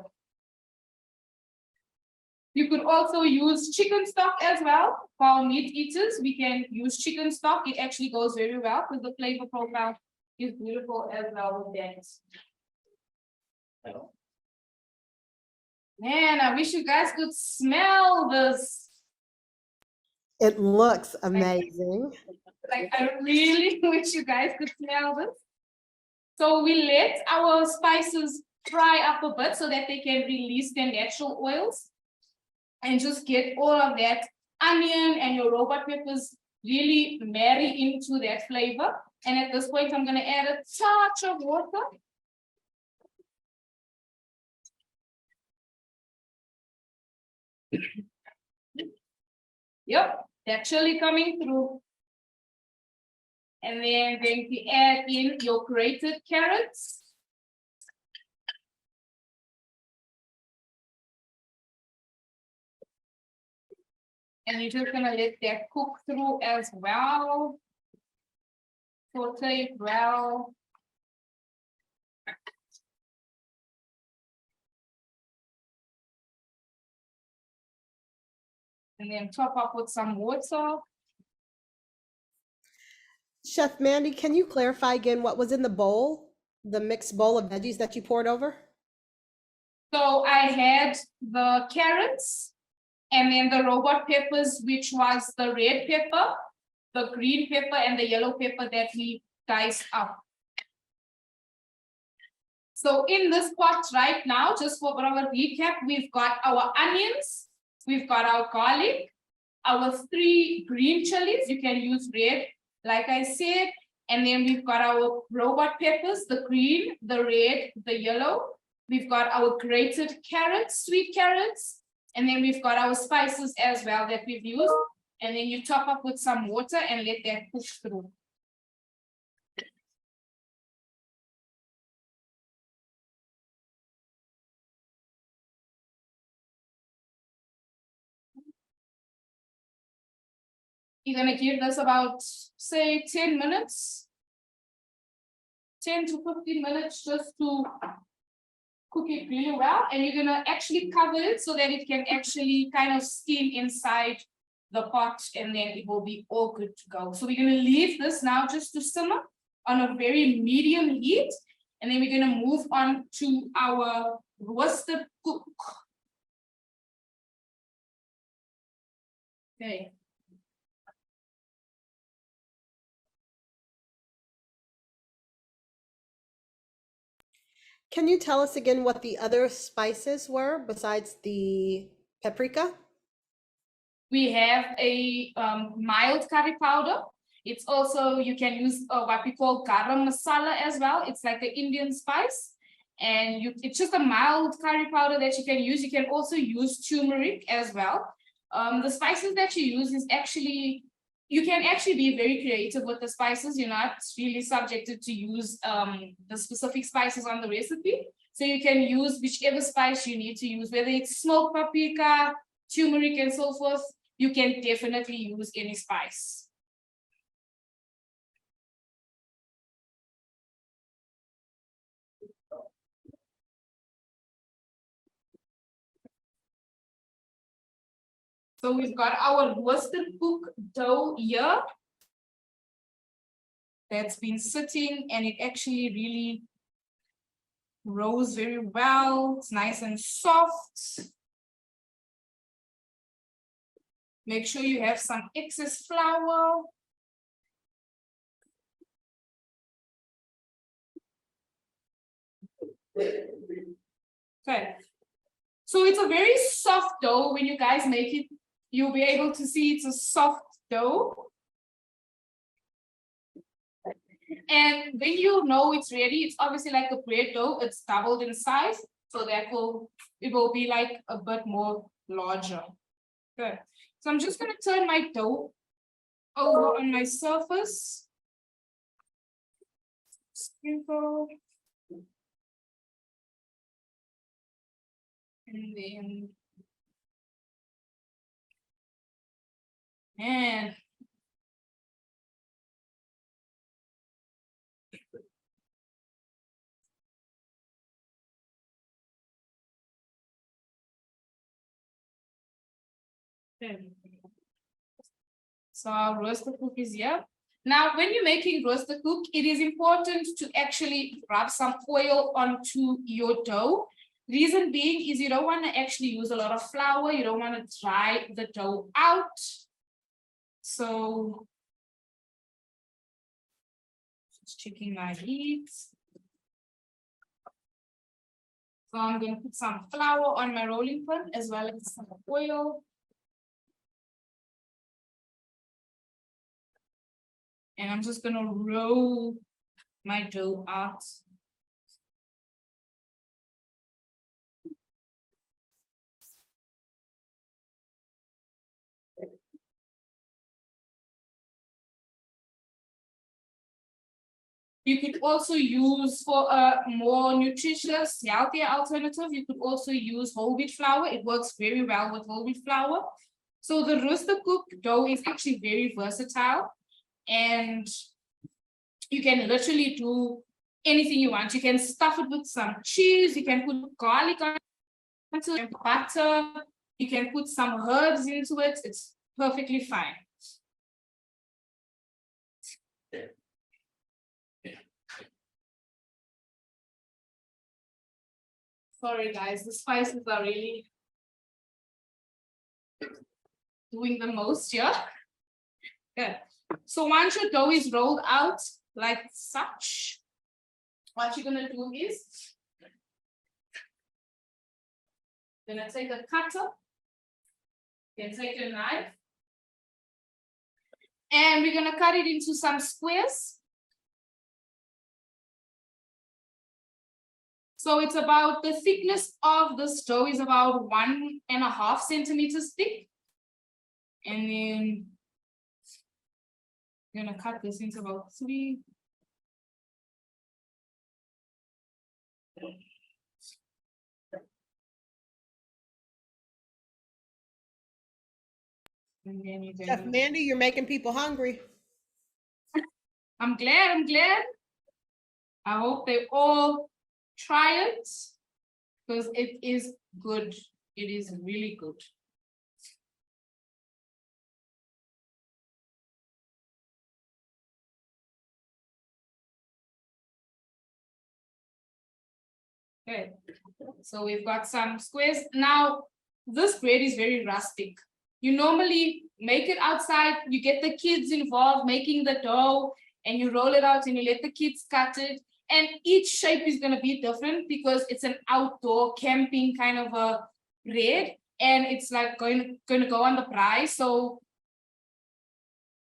Speaker 1: You could also use chicken stock as well. For our meat eaters, we can use chicken stock. It actually goes very well because the flavor profile is beautiful as well with that. Man, I wish you guys could smell this.
Speaker 3: It looks amazing.
Speaker 1: Like, I really wish you guys could smell this. So we let our spices fry up a bit so that they can release their natural oils and just get all of that onion and your robot peppers really marry into that flavor. And at this point, I'm gonna add a touch of water. Yep, that chili coming through. And then going to add in your grated carrots. And you're just gonna let that cook through as well. Saute it well. And then top up with some water.
Speaker 3: Chef Mandy, can you clarify again what was in the bowl, the mixed bowl of veggies that you poured over?
Speaker 1: So I had the carrots and then the robot peppers, which was the red pepper, the green pepper, and the yellow pepper that we diced up. So in this pot right now, just for our recap, we've got our onions, we've got our garlic, our 3 green chilies. You can use red, like I said, and then we've got our robot peppers, the green, the red, the yellow. We've got our grated carrots, sweet carrots, and then we've got our spices as well that we've used. And then you top up with some water and let that cook through. You're gonna give this about, say, 10 minutes. 10 to 15 minutes just to cook it really well. And you're gonna actually cover it so that it can actually kind of steam inside the pot, and then it will be all good to go. So we're gonna leave this now just to simmer on a very medium heat. And then we're gonna move on to our roasted koek. Okay.
Speaker 3: Can you tell us again what the other spices were besides the paprika?
Speaker 1: We have a mild curry powder. It's also, you can use what we call garam masala as well. It's like an Indian spice. And it's just a mild curry powder that you can use. You can also use turmeric as well. The spices that you use is actually, you can actually be very creative with the spices. You're not really subjected to use the specific spices on the recipe. So you can use whichever spice you need to use, whether it's smoked paprika, turmeric, and so forth. You can definitely use any spice. So we've got our roasted koek dough here that's been sitting, and it actually really rose very well. It's nice and soft. Make sure you have some excess flour. Okay. So it's a very soft dough. When you guys make it, you'll be able to see it's a soft dough. And when you know it's ready, it's obviously like a bread dough, it's doubled in size. So that it will be like a bit more larger. Good. So I'm just gonna turn my dough over on my surface. Sprinkle. And then, and so our roasted koek is here. Now, when you're making roasted koek, it is important to actually rub some oil onto your dough. Reason being is you don't want to actually use a lot of flour. You don't want to dry the dough out. So just checking my heat. So I'm going to put some flour on my rolling pin as well as some oil. And I'm just going to roll my dough out. You could also use, for a more nutritious, healthier alternative, you could also use whole wheat flour. It works very well with whole wheat flour. So the roasted koek dough is actually very versatile, and you can literally do anything you want. You can stuff it with some cheese, you can put garlic on it, butter, you can put some herbs into it. It's perfectly fine. Sorry guys, the spices are really doing the most here. Good. So once your dough is rolled out like such, what you're gonna do is you're gonna take a cutter, then take a knife, and we're gonna cut it into some squares. So it's about, the thickness of this dough is about 1.5 centimeters thick. And then I'm gonna cut this into about 3. And then you're
Speaker 3: Chef
Speaker 1: gonna,
Speaker 3: Mandy, you're making people hungry.
Speaker 1: I'm glad. I hope they all try it because it is good. It is really good. Okay, so we've got some squares. Now, this bread is very rustic. You normally make it outside, you get the kids involved making the dough, and you roll it out and you let the kids cut it. And each shape is going to be different because it's an outdoor camping kind of a bread, and it's like going to go on the braai. So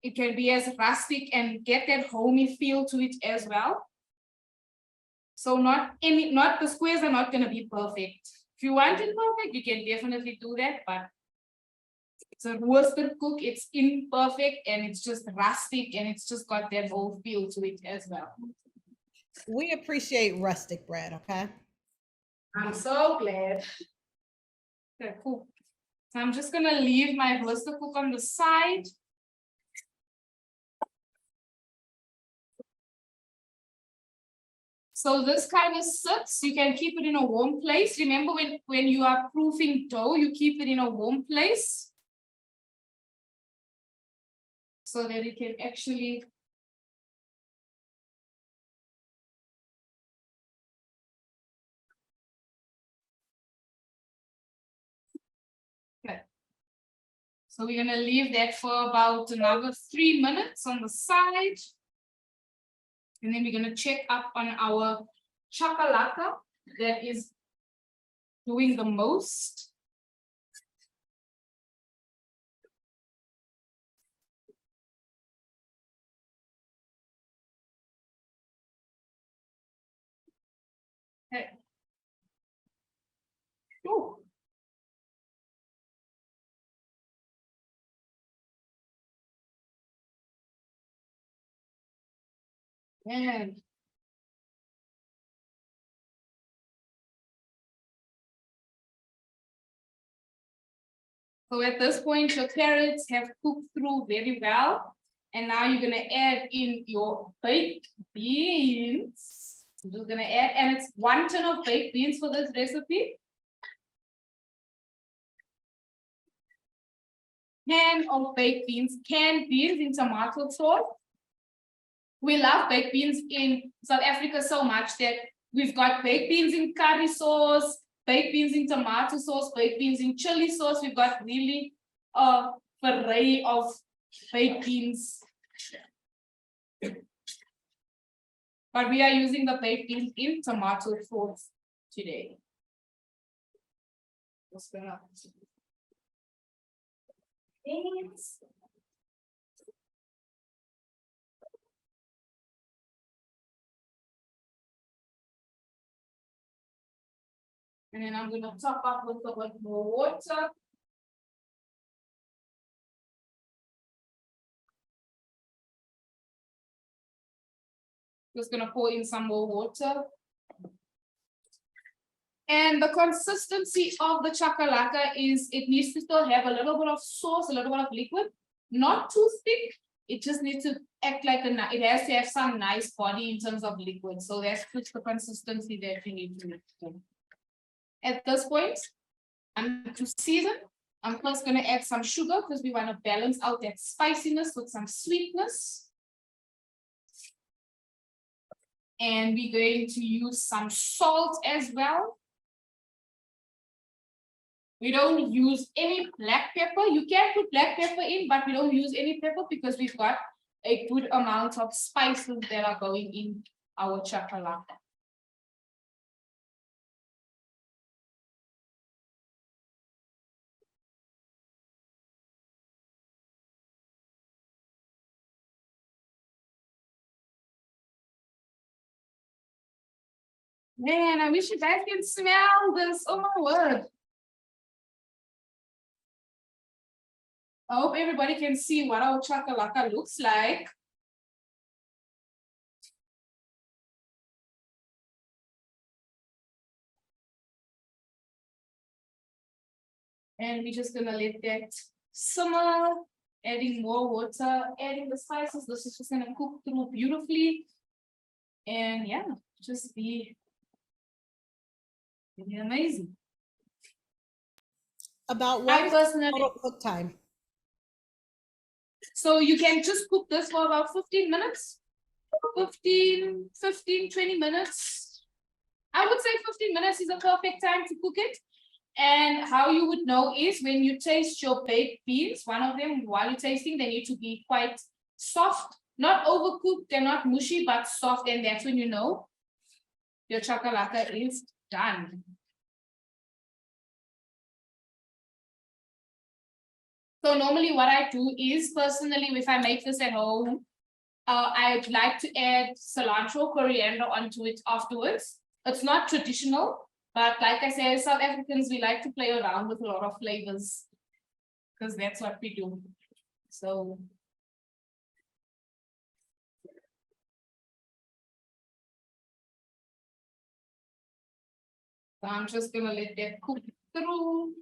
Speaker 1: it can be as rustic and get that homey feel to it as well. So not the squares are not going to be perfect. If you want it perfect, you can definitely do that, but it's a roasted cook, it's imperfect and it's just rustic and it's just got that whole feel to it as well.
Speaker 3: We appreciate rustic bread, okay?
Speaker 1: I'm so glad. Okay, cool. So I'm just gonna leave my roasted cook on the side. So this kind of sits, you can keep it in a warm place. Remember when you are proofing dough, you keep it in a warm place so that it can actually okay. So we're gonna leave that for about another 3 minutes on the side. And then we're gonna check up on our chakalaka that is doing the most. Okay. Ooh. And so at this point, your carrots have cooked through very well. And now you're gonna add in your baked beans. I'm just gonna add, and it's 1 ton of baked beans for this recipe. Can of baked beans, canned beans in tomato sauce. We love baked beans in South Africa so much that we've got baked beans in curry sauce, baked beans in tomato sauce, baked beans in chili sauce. We've got really a array of baked beans. But we are using the baked beans in tomato sauce today. Beans. And then I'm going to top up with a bit more water. Just going to pour in some more water. And the consistency of the chakalaka is it needs to still have a little bit of sauce, a little bit of liquid, not too thick. It just needs to act like it has to have some nice body in terms of liquid. So that's just the consistency that you need to make. At this point, I'm going to season. I'm first going to add some sugar because we want to balance out that spiciness with some sweetness. And we're going to use some salt as well. We don't use any black pepper. You can put black pepper in, but we don't use any pepper because we've got a good amount of spices that are going in our chakalaka. Man, I wish you guys can smell this. Oh my word. I hope everybody can see what our chakalaka looks like. And we're just gonna let that simmer, adding more water, adding the spices. This is just gonna cook through beautifully. And yeah, just be amazing.
Speaker 3: About
Speaker 1: I
Speaker 3: what is
Speaker 1: personally,
Speaker 3: total cook time?
Speaker 1: so you can just cook this for about 15 minutes, 15, 20 minutes. I would say 15 minutes is a perfect time to cook it. And how you would know is when you taste your baked beans, one of them, while you're tasting, they need to be quite soft, not overcooked, they're not mushy, but soft. And that's when you know your chakalaka is done. So normally what I do is personally, if I make this at home, I'd like to add cilantro, coriander onto it afterwards. It's not traditional, but like I said, South Africans, we like to play around with a lot of flavors because that's what we do. So. So I'm just gonna let that cook through.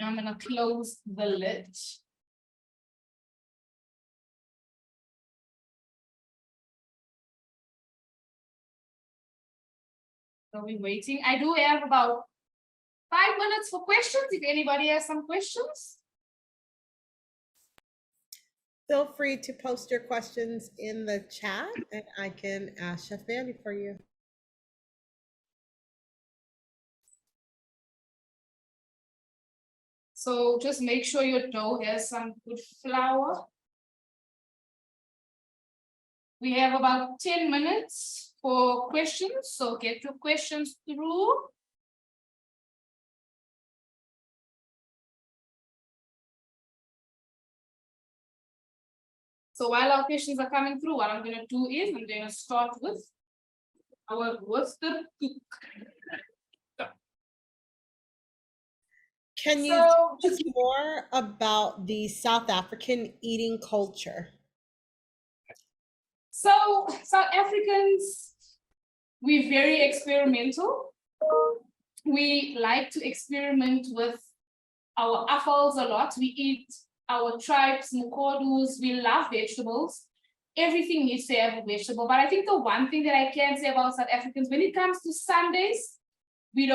Speaker 1: I'm gonna close the lid. So we're waiting. I do have about 5 minutes for questions. If anybody has some questions.
Speaker 3: Feel free to post your questions in the chat and I can ask Chef Vandy for you.
Speaker 1: So just make sure your dough has some good flour. We have about 10 minutes for questions, so get your questions through. So while our questions are coming through, what I'm going to do is I'm going to start with our roasted cook.
Speaker 3: Can you
Speaker 1: So
Speaker 3: tell us more about the South African eating culture?
Speaker 1: So South Africans, we're very experimental. We like to experiment with our apples a lot. We eat our tribes, mukodus, we love vegetables. Everything needs to have a vegetable. But I think the one thing that I can say about South Africans, when it comes to Sundays, we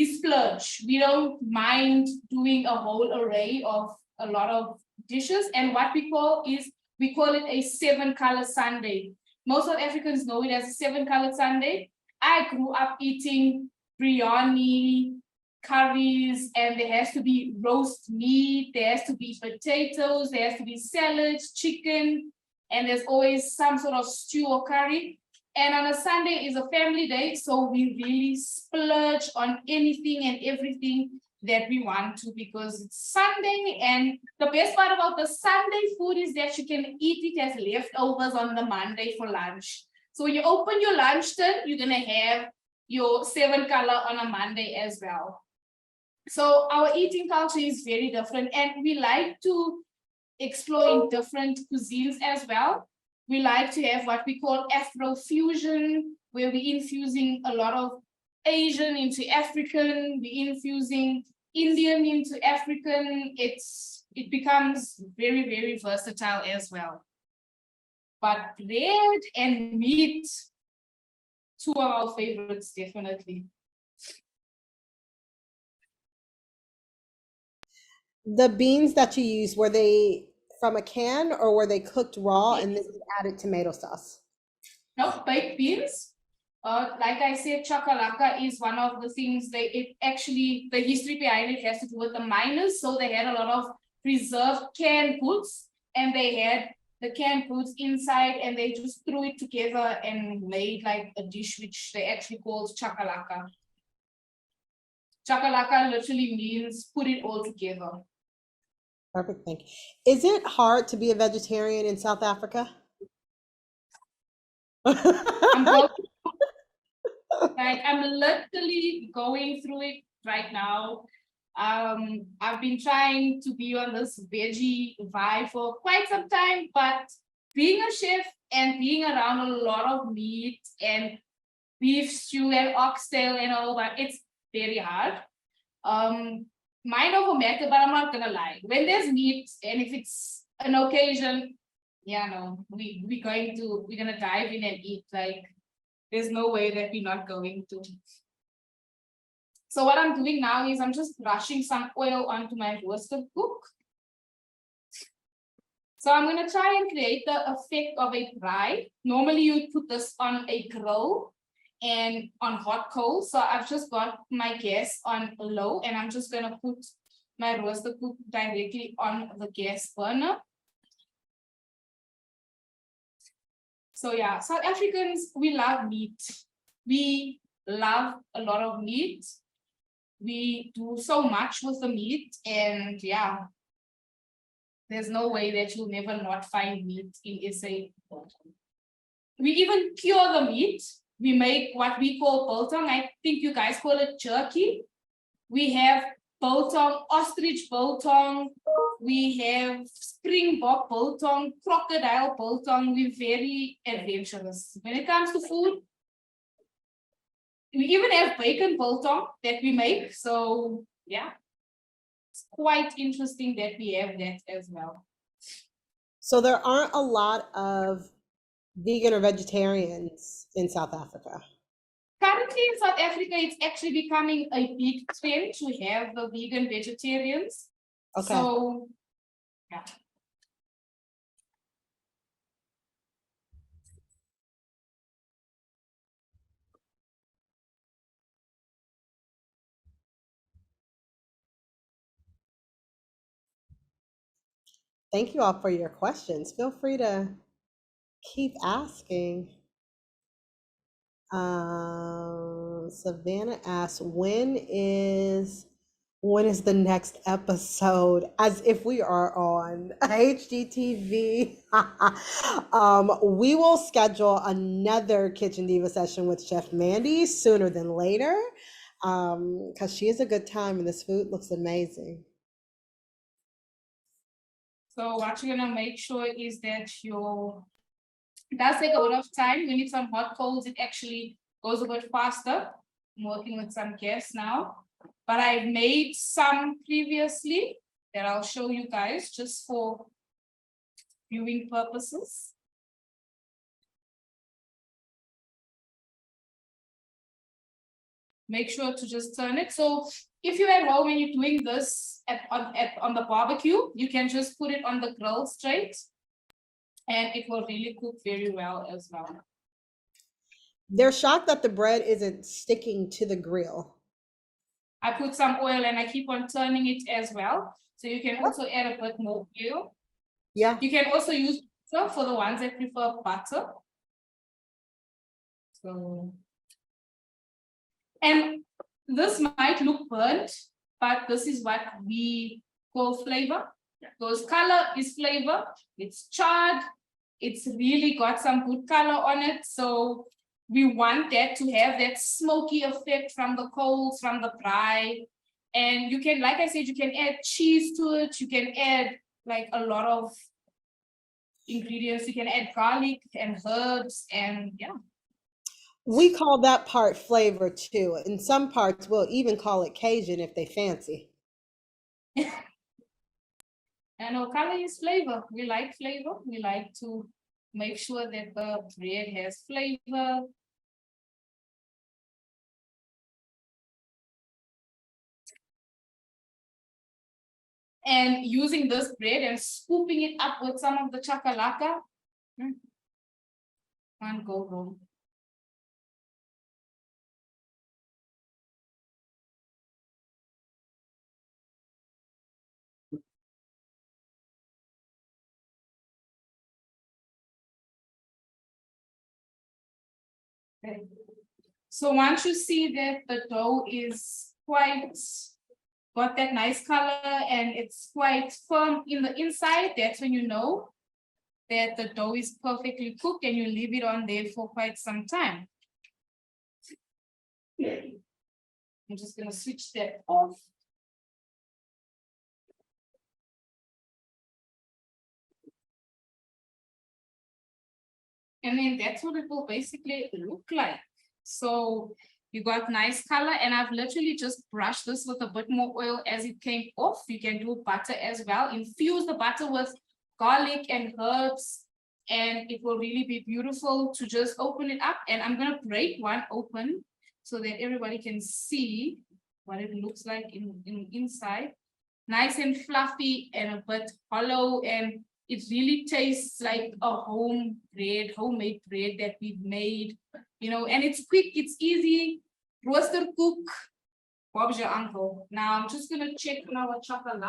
Speaker 1: splurge. We don't mind doing a whole array of a lot of dishes. And what we call it a 7-color Sunday. Most South Africans know it as a 7-color Sunday. I grew up eating biryani, curries, and there has to be roast meat, there has to be potatoes, there has to be salads, chicken, and there's always some sort of stew or curry. And on a Sunday is a family day, so we really splurge on anything and everything that we want to because it's Sunday. And the best part about the Sunday food is that you can eat it as leftovers on the Monday for lunch. So when you open your lunch tin, you're gonna have your 7-color on a Monday as well. So our eating culture is very different and we like to explore in different cuisines as well. We like to have what we call Afrofusion, where we're infusing a lot of Asian into African, we're infusing Indian into African. It becomes very, very versatile as well. But bread and meat, two of our favorites, definitely.
Speaker 3: The beans that you use, were they from a can or were they cooked raw and then you added tomato sauce?
Speaker 1: No, baked beans. Like I said, chakalaka is one of the things the history behind it has to do with the miners. So they had a lot of preserved canned goods and they had the canned goods inside and they just threw it together and made like a dish which they actually called chakalaka. Chakalaka literally means put it all together.
Speaker 3: Perfect, thank you. Is it hard to be a vegetarian in South Africa?
Speaker 1: I'm literally going through it right now. I've been trying to be on this veggie vibe for quite some time, but being a chef and being around a lot of meat and beef stew and oxtail and all that. It's very hard. Mind over matter, but I'm not gonna lie. When there's meat and if it's an occasion, yeah, no, we're gonna dive in and eat. Like there's no way that we're not going to. So what I'm doing now is I'm just brushing some oil onto my roasted cook. So I'm gonna try and create the effect of a braai. Normally you put this on a grill and on hot coals. So I've just got my gas on low and I'm just gonna put my roasted cook directly on the gas burner. So yeah, South Africans, we love meat. We love a lot of meat. We do so much with the meat and yeah, there's no way that you'll never not find meat in SA. We even cure the meat. We make what we call biltong. I think you guys call it jerky. We have biltong, ostrich biltong. We have springbok biltong, crocodile biltong. We're very adventurous. When it comes to food, we even have bacon biltong that we make. So yeah, it's quite interesting that we have that as well.
Speaker 3: So there aren't a lot of vegan or vegetarians in South Africa.
Speaker 1: Currently in South Africa, it's actually becoming a big trend to have the vegan vegetarians.
Speaker 3: Okay.
Speaker 1: So, yeah.
Speaker 3: Thank you all for your questions. Feel free to keep asking. Savannah asks, when is the next episode? As if we are on HGTV. We will schedule another Kitchen Diva session with Chef Mandy sooner than later, because she is a good time and this food looks amazing.
Speaker 1: So what you're gonna make sure is that it does take a lot of time. We need some hot coals. It actually goes a bit faster. I'm working with some gas now, but I've made some previously that I'll show you guys just for viewing purposes. Make sure to just turn it. So if you're at home and you're doing this on the barbecue, you can just put it on the grill straight and it will really cook very well as well.
Speaker 3: They're shocked that the bread isn't sticking to the grill.
Speaker 1: I put some oil and I keep on turning it as well. So you can also add a bit more oil.
Speaker 3: Yeah.
Speaker 1: You can also use butter for the ones that prefer butter. So, and this might look burnt, but this is what we call flavor. Because color is flavor. It's charred. It's really got some good color on it. So we want that to have that smoky effect from the coals, from the braai. And you can, like I said, you can add cheese to it. You can add like a lot of ingredients. You can add garlic and herbs and yeah.
Speaker 3: We call that part flavor too. In some parts, we'll even call it Cajun if they fancy.
Speaker 1: And our color is flavor. We like flavor. We like to make sure that the bread has flavor. And using this bread and scooping it up with some of the chakalaka, can't go wrong. Okay. So once you see that the dough is got that nice color and it's quite firm in the inside, that's when you know that the dough is perfectly cooked and you leave it on there for quite some time. I'm just gonna switch that off. And then that's what it will basically look like. So you got nice color, and I've literally just brushed this with a bit more oil as it came off. You can do butter as well. Infuse the butter with garlic and herbs, and it will really be beautiful to just open it up. And I'm gonna break one open so that everybody can see what it looks like in inside. Nice and fluffy and a bit hollow, and it really tastes like a homemade bread that we've made, you know, and it's quick, it's easy. Roaster cook, Bob's your uncle. Now I'm just gonna check on our chocolate.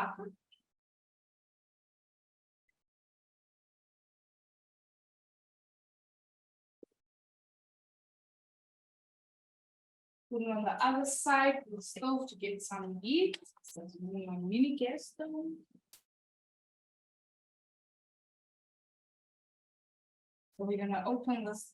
Speaker 1: Put it on the other side of the stove to get some heat. So I'm using my mini gas stove. So we're gonna open this.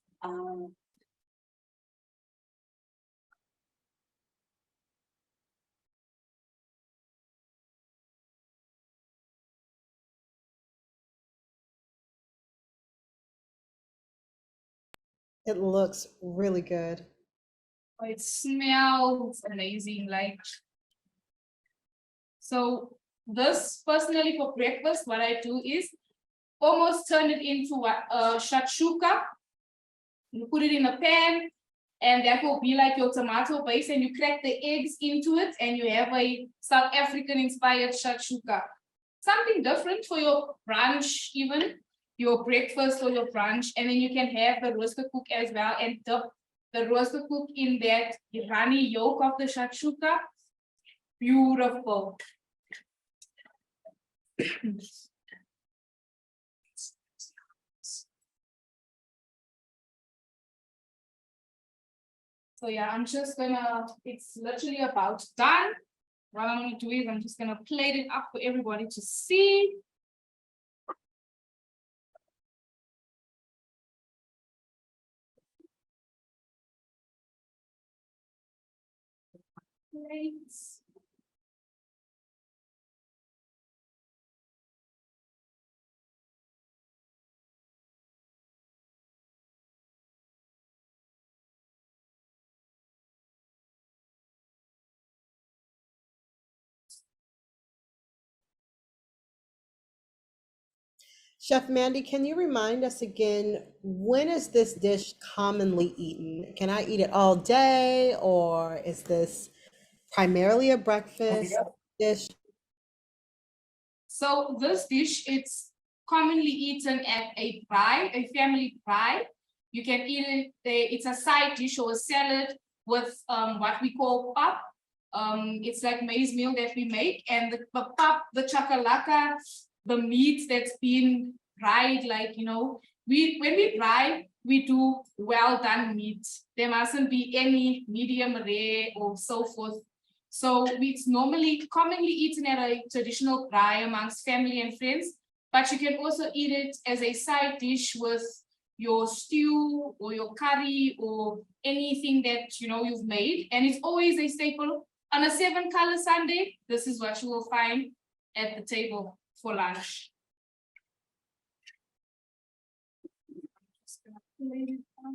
Speaker 3: It looks really good.
Speaker 1: It smells amazing, like. So this personally for breakfast, what I do is almost turn it into what shakshuka. You put it in a pan, and that will be like your tomato base, and you crack the eggs into it, and you have a South African inspired shakshuka. Something different for your brunch, even your breakfast or your brunch, and then you can have the roaster cook as well, and dip the roaster cook in that runny yolk of the shakshuka. Beautiful. So yeah, I'm just gonna, it's literally about done. What I'm gonna do is I'm just gonna plate it up for everybody to see. Plates.
Speaker 3: Chef Mandy, can you remind us again, when is this dish commonly eaten? Can I eat it all day, or is this primarily a breakfast dish?
Speaker 1: So this dish, it's commonly eaten at a braai, a family braai. You can eat it, it's a side dish or a salad with what we call pap. It's like maize meal that we make, and the pap, the chakalaka, the meat that's been fried, like, you know, when we braai, we do well done meat. There mustn't be any medium rare or so forth. So it's normally commonly eaten at a traditional braai amongst family and friends, but you can also eat it as a side dish with your stew or your curry or anything that, you know, you've made. And it's always a staple on a 7-color Sunday. This is what you will find at the table for lunch. Just gonna plate it out.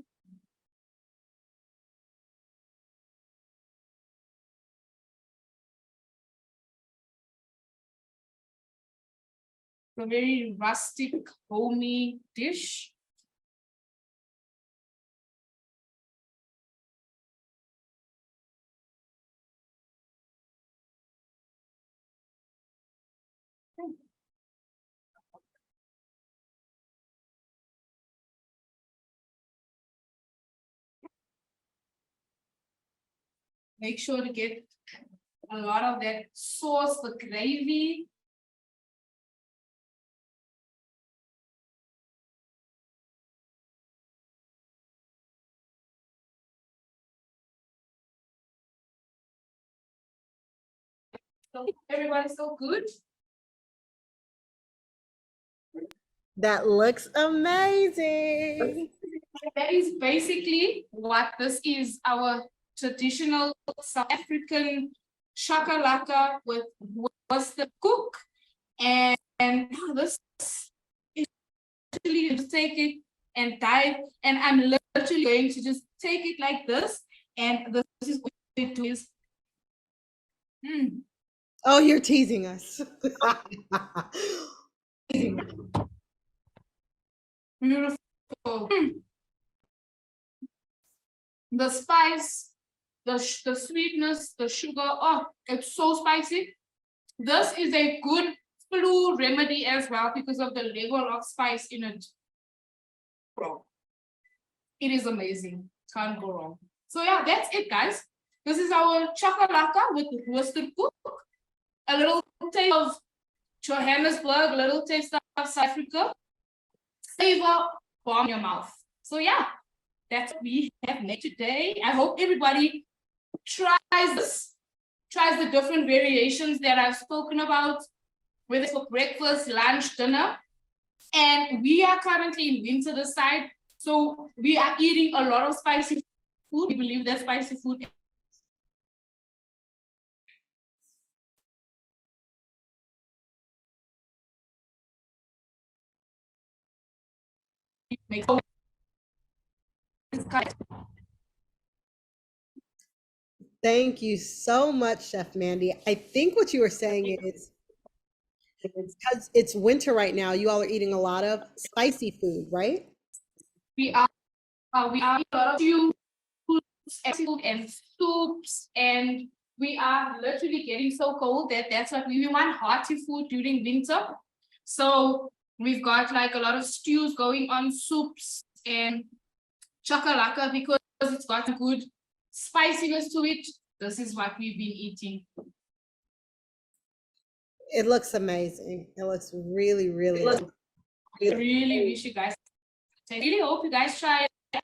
Speaker 1: A very rustic, homey dish. Make sure to get a lot of that sauce, the gravy. So everybody's so good.
Speaker 3: That looks amazing.
Speaker 1: That is basically what this is, our traditional South African shakalaka with the cook. And this is actually to take it and dive. And I'm literally going to just take it like this. And this is what we do is,
Speaker 3: Oh, you're teasing us.
Speaker 1: beautiful. The spice, the sweetness, the sugar. Oh, it's so spicy. This is a good flu remedy as well because of the level of spice in it. Bro, it is amazing. Can't go wrong. So yeah, that's it, guys. This is our chakalaka with roasted cook. A little taste of Johannesburg, a little taste of South Africa. Flavor bomb in your mouth. So yeah, that's what we have made today. I hope everybody tries this, tries the different variations that I've spoken about, whether it's for breakfast, lunch, dinner. And we are currently in winter this side, so we are eating a lot of spicy food. We believe that spicy food makes
Speaker 3: Thank you so much, Chef Mandy. I think what you were saying is because it's winter right now, you all are eating a lot of spicy food, right?
Speaker 1: we are we are a lot of foods and soups, and we are literally getting so cold that that's what we want, hearty food during winter. So we've got like a lot of stews going on, soups and chakalaka because it's got a good spiciness to it. This is what we've been eating.
Speaker 3: It looks amazing. It looks really, really.
Speaker 1: I really wish you guys. I really hope you guys try it.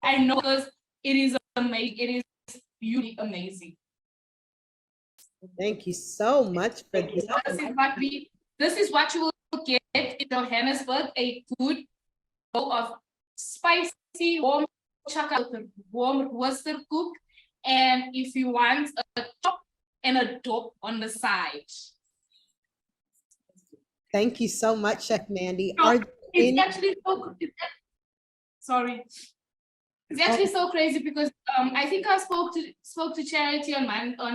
Speaker 1: I know because it is amazing. It is really amazing.
Speaker 3: Thank you so much for this.
Speaker 1: This is what you will get in Johannesburg, a good bowl of spicy warm chocolate, warm roasted cook. And if you want a top and a dope on the side.
Speaker 3: Thank you so much, Chef Mandy.
Speaker 1: It's actually so good. Sorry. It's actually so crazy because I think I spoke to Charity on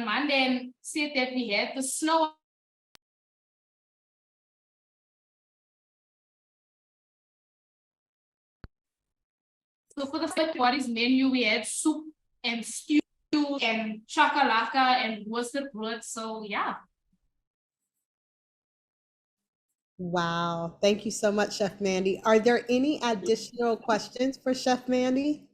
Speaker 1: Monday and said that we had the snow. So for the first body's menu, we had soup and stew and chakalaka and roasted bread. So yeah.
Speaker 3: Wow. Thank you so much, Chef Mandy. Are there any additional questions for Chef Mandy?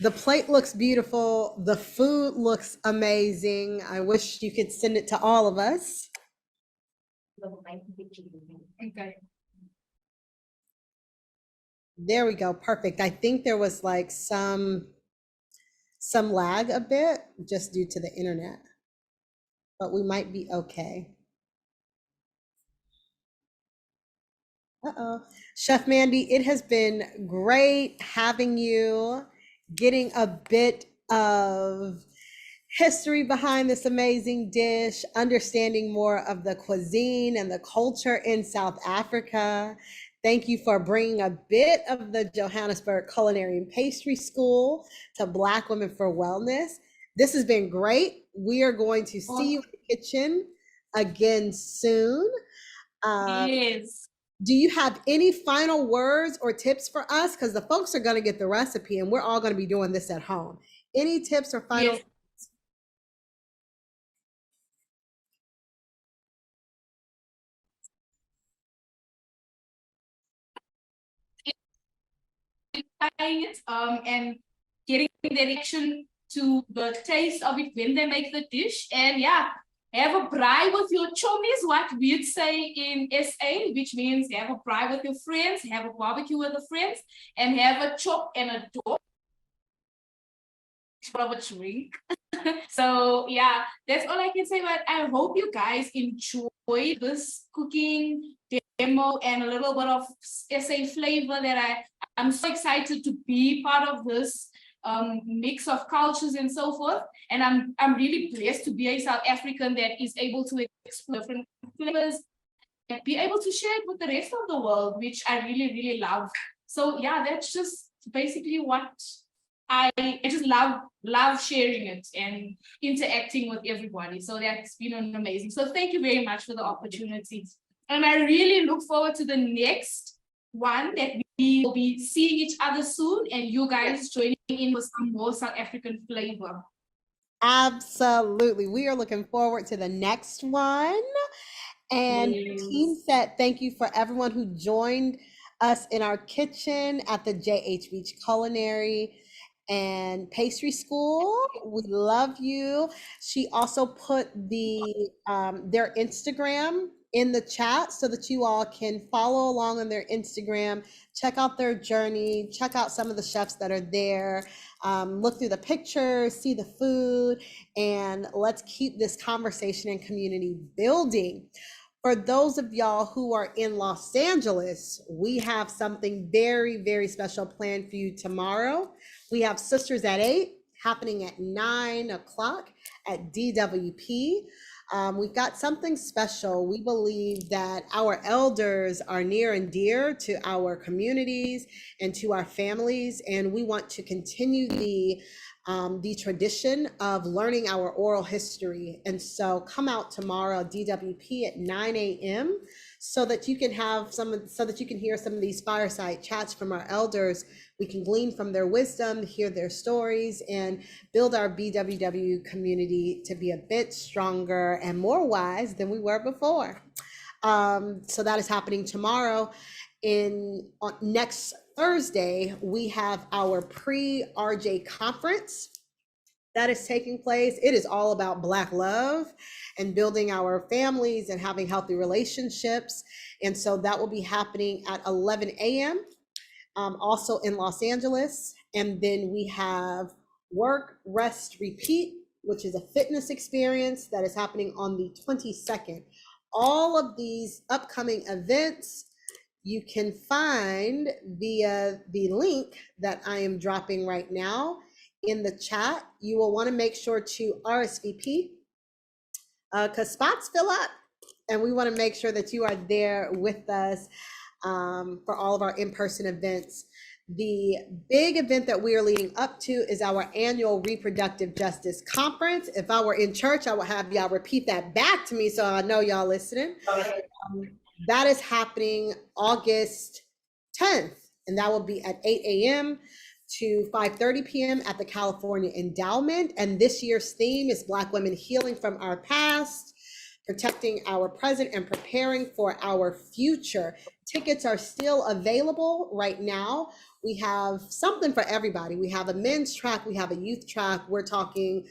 Speaker 3: The plate looks beautiful. The food looks amazing. I wish you could send it to all of us.
Speaker 1: Okay.
Speaker 3: There we go. Perfect. I think there was like some lag a bit just due to the internet, but we might be okay. Uh-oh. Chef Mandy, it has been great having you, getting a bit of history behind this amazing dish, understanding more of the cuisine and the culture in South Africa. Thank you for bringing a bit of the Johannesburg Culinary and Pastry School to Black Women for Wellness. This has been great. We are going to see you in the kitchen again soon.
Speaker 1: Yes.
Speaker 3: Do you have any final words or tips for us? Because the folks are going to get the recipe and we're all going to be doing this at home. Any tips or final?
Speaker 1: Yes. And getting the reaction to the taste of it when they make the dish. And yeah, have a braai with your chommies, what we'd say in SA, which means have a braai with your friends, have a barbecue with the friends, and have a chop and a dog. Of a drink. So yeah, that's all I can say. But I hope you guys enjoy this cooking demo and a little bit of SA flavor that I'm so excited to be part of this mix of cultures and so forth. And I'm really blessed to be a South African that is able to explore different flavors and be able to share it with the rest of the world, which I really, really love. So yeah, that's just basically what I just love sharing it and interacting with everybody. So that's been an amazing. So thank you very much for the opportunity. And I really look forward to the next one that we will be seeing each other soon and you guys joining in with some more South African flavor.
Speaker 3: Absolutely. We are looking forward to the next one. And the team said thank you for everyone who joined us in our kitchen at the JH Beach Culinary and Pastry School. We love you. She also put their Instagram in the chat so that you all can follow along on their Instagram, check out their journey, check out some of the chefs that are there, look through the pictures, see the food, and let's keep this conversation and community building. For those of y'all who are in Los Angeles, we have something very, very special planned for you tomorrow. We have Sisters at 8 happening at 9 o'clock at DWP. We've got something special. We believe that our elders are near and dear to our communities and to our families, and we want to continue the tradition of learning our oral history. And so come out tomorrow, DWP at 9 a.m. so that you can hear some of these fireside chats from our elders. We can glean from their wisdom, hear their stories, and build our BWW community to be a bit stronger and more wise than we were before. So that is happening tomorrow. Next Thursday, we have our pre-RJ conference that is taking place. It is all about Black love and building our families and having healthy relationships. And so that will be happening at 11 a.m. Also in Los Angeles. And then we have Work, Rest, Repeat, which is a fitness experience that is happening on the 22nd. All of these upcoming events you can find via the link that I am dropping right now in the chat. You will want to make sure to RSVP because spots fill up, and we want to make sure that you are there with us for all of our in-person events. The big event that we are leading up to is our annual Reproductive Justice Conference. If I were in church, I would have y'all repeat that back to me so I know y'all listening. That is happening August 10th, and that will be at 8 a.m. to 5:30 p.m. at the California Endowment. And this year's theme is Black women healing from our past, protecting our present, and preparing for our future. Tickets are still available right now. We have something for everybody. We have a men's track, we have a youth track. We're talking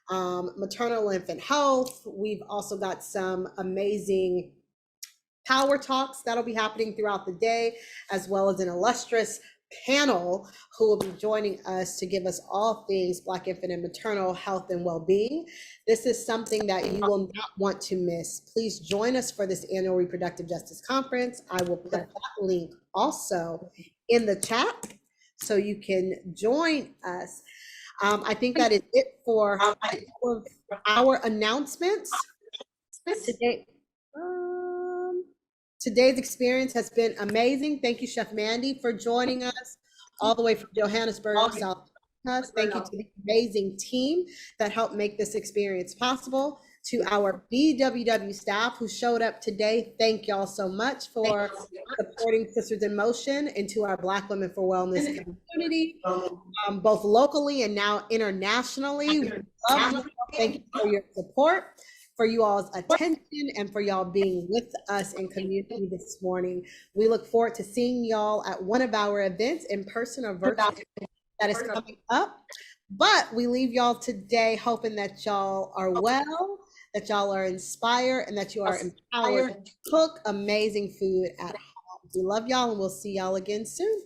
Speaker 3: maternal infant health. We've also got some amazing power talks that'll be happening throughout the day, as well as an illustrious panel who will be joining us to give us all things Black infant and maternal health and well-being. This is something that you will not want to miss. Please join us for this annual Reproductive Justice Conference. I will put that link also in the chat so you can join us. I think that is it for our announcements today. Today's experience has been amazing. Thank you, Chef Mandy, for joining us all the way from Johannesburg, South Africa. Thank you to the amazing team that helped make this experience possible. To our BWW staff who showed up today, thank y'all so much for supporting Sisters in Motion, and to our Black Women for Wellness community, both locally and now internationally. We love you. Thank you for your support, for you all's attention, and for y'all being with us in community this morning. We look forward to seeing y'all at one of our events in person or virtual that is coming up. But we leave y'all today hoping that y'all are well, that y'all are inspired, and that you are empowered to cook amazing food at home. We love y'all, and we'll see y'all again soon.